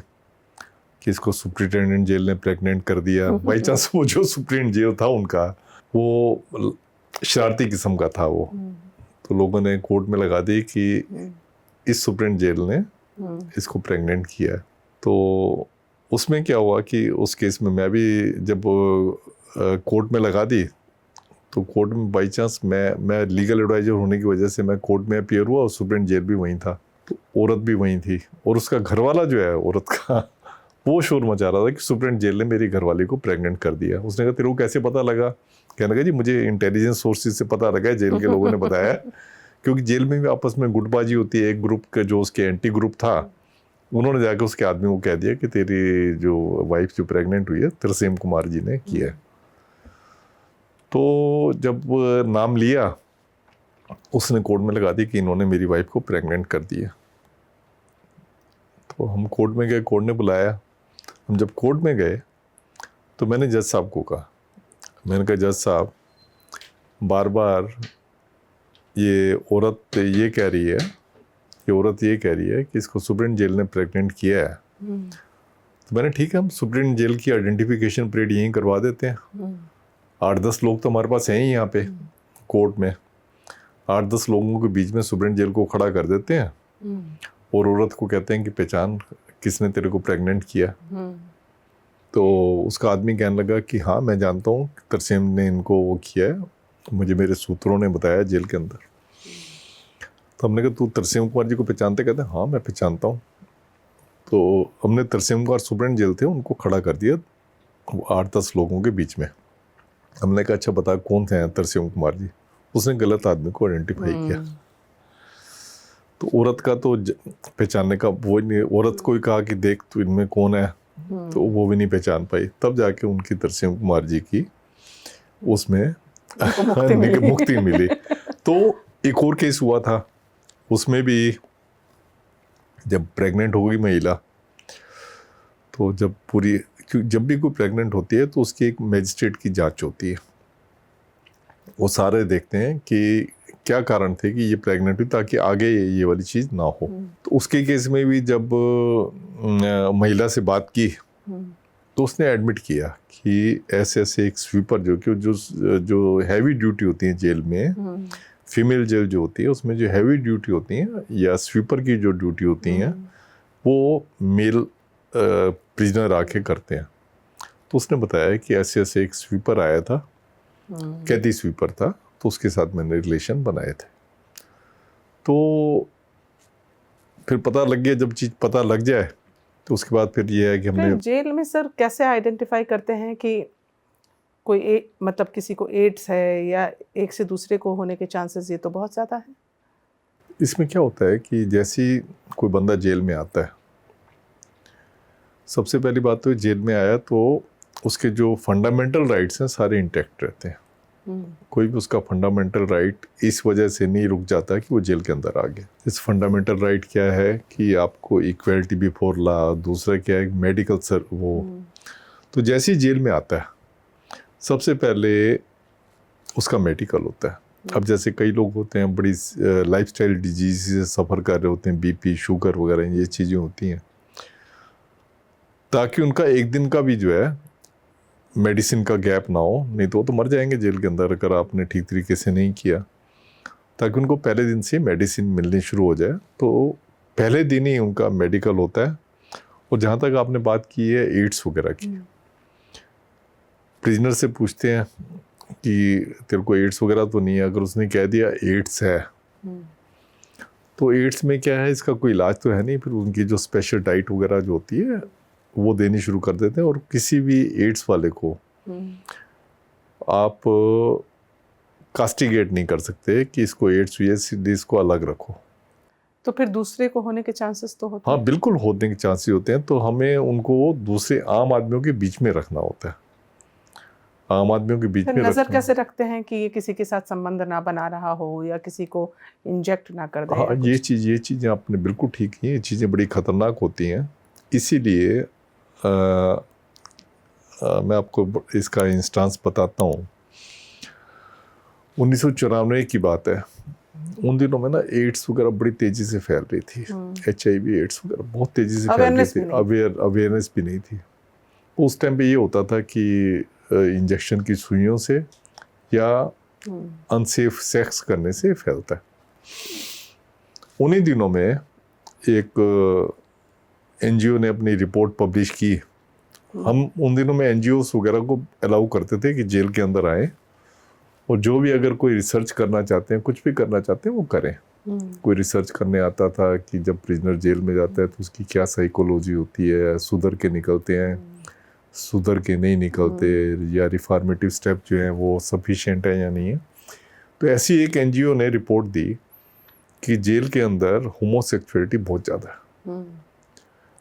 कि इसको सुप्रिटेंडेंट जेल ने प्रेग्नेंट कर दिया। बाई चांस वो जो सुप्रीटेंडेंट जेल था उनका, वो शरारती किस्म का था वो, तो लोगों ने कोर्ट में लगा दी कि इस सुप्रीटेंडेंट जेल ने इसको प्रेग्नेंट किया है। तो उसमें क्या हुआ कि उस केस में मैं भी जब कोर्ट में लगा दी, तो कोर्ट में बाई चांस मैं लीगल एडवाइजर होने की वजह से मैं कोर्ट में अपीयर हुआ, और सुप्रीटेंडेंट जेल भी वहीं था, तो औरत भी वहीं थी, और उसका घरवाला जो है औरत का, वो शोर मचा रहा था कि सुप्रीटेंडेंट जेल ने मेरी घरवाली को प्रेग्नेंट कर दिया। उसने कहा तेरे को कैसे पता लगा? कहने लगा जी मुझे इंटेलिजेंस सोर्सेज से पता लगा, जेल के लोगों ने बताया। क्योंकि जेल में भी आपस में गुटबाजी होती है। एक ग्रुप का जो उसके एंटी ग्रुप था, उन्होंने जाकर उसके आदमी को कह दिया कि तेरी जो वाइफ जो प्रेग्नेंट हुई है तरसेम कुमार जी ने किया है। तो जब नाम लिया, उसने कोर्ट में लगा दी कि इन्होंने मेरी वाइफ को प्रेग्नेंट कर दिया। तो हम कोर्ट में गए, कोर्ट ने बुलाया। हम जब कोर्ट में गए तो मैंने जज साहब को कहा, मैंने कहा जज साहब, बार बार ये औरत ये कह रही है, ये औरत ये कह रही है कि इसको सुप्रीटेंडेंट जेल ने प्रेग्नेंट किया है। तो मैंने ठीक है, हम सुप्रीटेंडेंट जेल की आइडेंटिफिकेशन परेड यहीं करवा देते हैं। 8-10 लोग तो हमारे पास हैं ही यहाँ पे कोर्ट में। 8-10 लोगों के बीच में सुब्रन जेल को खड़ा कर देते हैं और औरत को कहते हैं कि पहचान किसने तेरे को प्रेग्नेंट किया। तो उसका आदमी कहने लगा कि हाँ मैं जानता हूँ, तरसेम ने इनको वो किया है, मुझे मेरे सूत्रों ने बताया जेल के अंदर। तो हमने कहा तू तरसेम कुमार जी को पहचानते? कहते हैं हाँ मैं पहचानता हूँ। तो हमने तरसेम कुमार सुब्रन जेल थे उनको खड़ा कर दिया 8-10 लोगों के बीच में। हमने कहा अच्छा बता कौन थे तरसेम कुमार जी? उसने गलत आदमी को आइडेंटिफाई किया। तो औरत का तो पहचानने का वो नहीं, औरत को ही कहा कि देख तू इनमें कौन है, तो वो भी नहीं पहचान पाई। तब जाके उनकी तरसेम कुमार जी की उसमें मुक्ति मिली। तो एक और केस हुआ था, उसमें भी जब प्रेग्नेंट हो गई महिला, तो जब भी कोई प्रेग्नेंट होती है तो उसकी एक मैजिस्ट्रेट की जांच होती है। वो सारे देखते हैं कि क्या कारण थे कि ये प्रेग्नेंट हुई, ताकि आगे ये वाली चीज़ ना हो। तो उसके केस में भी जब महिला से बात की तो उसने एडमिट किया कि ऐसे ऐसे एक स्वीपर जो हैवी ड्यूटी होती है जेल में, फीमेल जेल जो होती है उसमें जो हैवी ड्यूटी होती है या स्वीपर की जो ड्यूटी होती हैं वो मेल प्रिजनर आके करते हैं। तो उसने बताया कि ऐसे ऐसे एक स्वीपर आया था, कैदी स्वीपर था, तो उसके साथ मैंने रिलेशन बनाए थे। तो फिर पता लग गया, जब चीज़ पता लग जाए तो उसके बाद फिर ये है कि हमने जेल में सर कैसे आइडेंटिफाई करते हैं कि कोई मतलब किसी को एड्स है या एक से दूसरे को होने के चांसेस, ये तो बहुत ज़्यादा है। इसमें क्या होता है कि जैसे कोई बंदा जेल में आता है, सबसे पहली बात तो जेल में आया तो उसके जो फंडामेंटल राइट्स हैं सारे इंटैक्ट रहते हैं। कोई भी उसका फंडामेंटल राइट इस वजह से नहीं रुक जाता कि वो जेल के अंदर आ गया। इस फंडामेंटल राइट क्या है कि आपको इक्वलिटी बिफोर लॉ, दूसरा क्या है मेडिकल सर वो। तो जैसे ही जेल में आता है सबसे पहले उसका मेडिकल होता है। अब जैसे कई लोग होते हैं बड़ी लाइफस्टाइल डिजीज से सफ़र कर रहे होते हैं, बीपी शुगर वगैरह ये चीज़ें होती हैं, ताकि उनका एक दिन का भी जो है मेडिसिन का गैप ना हो, नहीं तो वो तो मर जाएंगे जेल के अंदर अगर आपने ठीक तरीके से नहीं किया। ताकि उनको पहले दिन से मेडिसिन मिलनी शुरू हो जाए, तो पहले दिन ही उनका मेडिकल होता है। और जहाँ तक आपने बात की है एड्स वगैरह की, प्रिजनर से पूछते हैं कि तेरे को एड्स वगैरह तो नहीं है। अगर उसने कह दिया एड्स है तो एड्स में क्या है, इसका कोई इलाज तो है नहीं, फिर उनकी जो स्पेशल डाइट वगैरह जो होती है वो देनी शुरू कर देते हैं। और किसी भी एड्स वाले को आप कास्टिगेट नहीं कर सकते कि इसको एड्स हुई है इसलिए इसको अलग रखो। तो फिर दूसरे को होने के चांसेस तो होते हैं। हाँ बिल्कुल होने के चांसेस होते हैं। तो हमें उनको दूसरे आम आदमियों के बीच में रखना होता है। आम आदमियों के बीच में नजर कैसे रखते हैं कि ये किसी के साथ संबंध ना बना रहा हो या किसी को इंजेक्ट ना कर दे? हाँ ये चीज़ें आपने बिल्कुल ठीक की। ये चीज़ें बड़ी ख़तरनाक होती हैं। इसीलिए मैं आपको इसका इंस्टांस बताता हूँ। 1994 की बात है। उन दिनों में ना एड्स वगैरह बड़ी तेज़ी से फैल रही थी। HIV एड्स वगैरह बहुत तेज़ी से फैल रही थी। अवेयरनेस भी नहीं थी। उस टाइम पे ये होता था कि इंजेक्शन की सुइयों से या अनसेफ सेक्स करने से फैलता है। उन्हीं दिनों में एक NGO ने अपनी रिपोर्ट पब्लिश की। हम उन दिनों में NGOs वगैरह को अलाउ करते थे कि जेल के अंदर आए और जो भी अगर कोई रिसर्च करना चाहते हैं, कुछ भी करना चाहते हैं वो करें। कोई रिसर्च करने आता था कि जब प्रिजनर जेल में जाता है तो उसकी क्या साइकोलॉजी होती है, सुधर के निकलते हैं, सुधर के नहीं निकलते, या रिफॉर्मेटिव स्टेप जो हैं वो सफिशिएंट है या नहीं है। तो ऐसी एक NGO ने रिपोर्ट दी कि जेल के अंदर होमोसेक्सुअलिटी बहुत ज़्यादा है।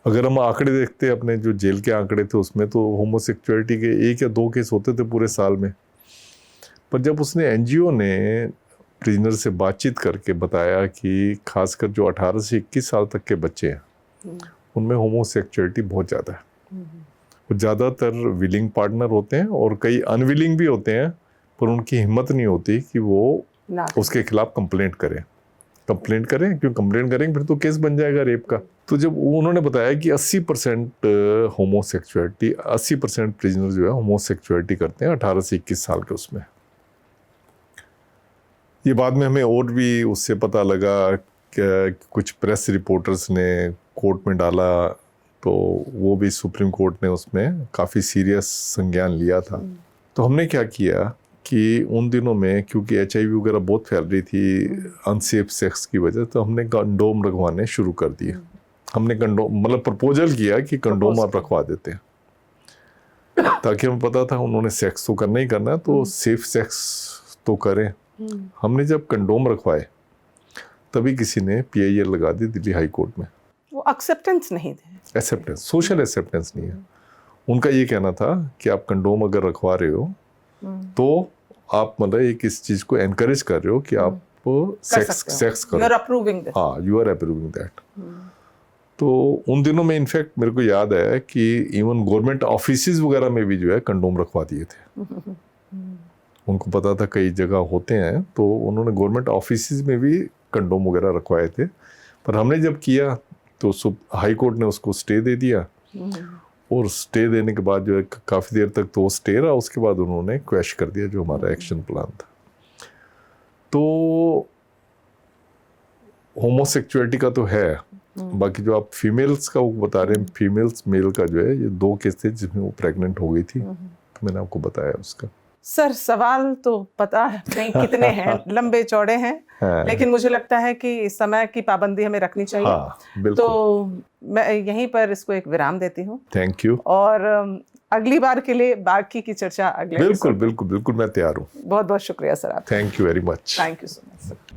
अगर हम आंकड़े देखते हैं अपने जो जेल के आंकड़े थे उसमें तो होमोसेक्सुअलिटी के 1 या 2 केस होते थे पूरे साल में। पर जब उसने NGO ने प्रिजनर से बातचीत करके बताया कि खासकर जो 18 से 21 साल तक के बच्चे हैं उनमें होमोसेक्सुअलिटी बहुत ज़्यादा है। वो ज़्यादातर विलिंग पार्टनर होते हैं और कई अनविलिंग भी होते हैं, पर उनकी हिम्मत नहीं होती कि वो उसके खिलाफ कंप्लेंट करें। क्यों कंप्लेंट करेंगे फिर तो केस बन जाएगा रेप का। तो जब उन्होंने बताया कि 80% होमोसेक्सुअलिटी, 80% प्रिजनर जो है होमोसेक्सुअलिटी करते हैं 18 से 21 साल के उसमें। ये बाद में हमें और भी उससे पता लगा कि कुछ प्रेस रिपोर्टर्स ने कोर्ट में डाला, तो वो भी सुप्रीम कोर्ट ने उसमें काफ़ी सीरियस संज्ञान लिया था। तो हमने क्या किया कि उन दिनों में क्योंकि HIV वगैरह बहुत फैल रही थी अनसेफ सेक्स की वजह, तो हमने कंडोम रखवाने शुरू कर दिए। हमने कंडोम मतलब प्रपोजल किया कि कंडोम आप रखवा देते हैं, ताकि हमें पता था उन्होंने सेक्स तो करना ही करना है, तो सेफ सेक्स तो करें। हमने जब कंडोम रखवाए तभी किसी ने PIL लगा दी दिल्ली हाई कोर्ट में। वो एक्सेप्टेंस नहीं थे, एक्सेप्टेंस, सोशल एक्सेप्टेंस नहीं है। उनका ये कहना था कि आप कंडोम अगर रखवा रहे हो तो आप मतलब एक इस चीज को एनकरेज कर रहे हो कि आप सेक्स करो, यू आर अप्रूविंग दिस। हाँ, यू आर अप्रूविंग दैट। तो उन दिनों में इनफैक्ट मेरे को याद है कि इवन गवर्नमेंट ऑफिसेज वगैरह में भी जो है कंडोम रखवा दिए थे। उनको पता था कई जगह होते हैं, तो उन्होंने गवर्नमेंट ऑफिसेज में भी कंडोम वगैरह रखवाए थे। पर हमने जब किया तो हाई कोर्ट ने उसको स्टे दे दिया, और स्टे देने के बाद जो है काफ़ी देर तक तो वो स्टे रहा, उसके बाद उन्होंने क्वैश कर दिया जो हमारा एक्शन प्लान था। तो होमोसेक्सुअलिटी का तो है, बाकी जो आप फीमेल्स का वो बता रहे हैं, फीमेल्स मेल का जो है, ये 2 केस थे जिसमें वो प्रेग्नेंट हो गई थी, तो मैंने आपको बताया उसका। सर सवाल तो पता नहीं कितने हैं, लंबे चौड़े हैं, लेकिन मुझे लगता है कि समय की पाबंदी हमें रखनी चाहिए। हाँ, बिल्कुल। तो मैं यहीं पर इसको एक विराम देती हूँ। Thank you. और अगली बार के लिए बाकी की चर्चा अगले बिल्कुल बिल्कुल बिल्कुल मैं तैयार हूँ। बहुत बहुत शुक्रिया सर आप। Thank you very much. Thank you so much sir.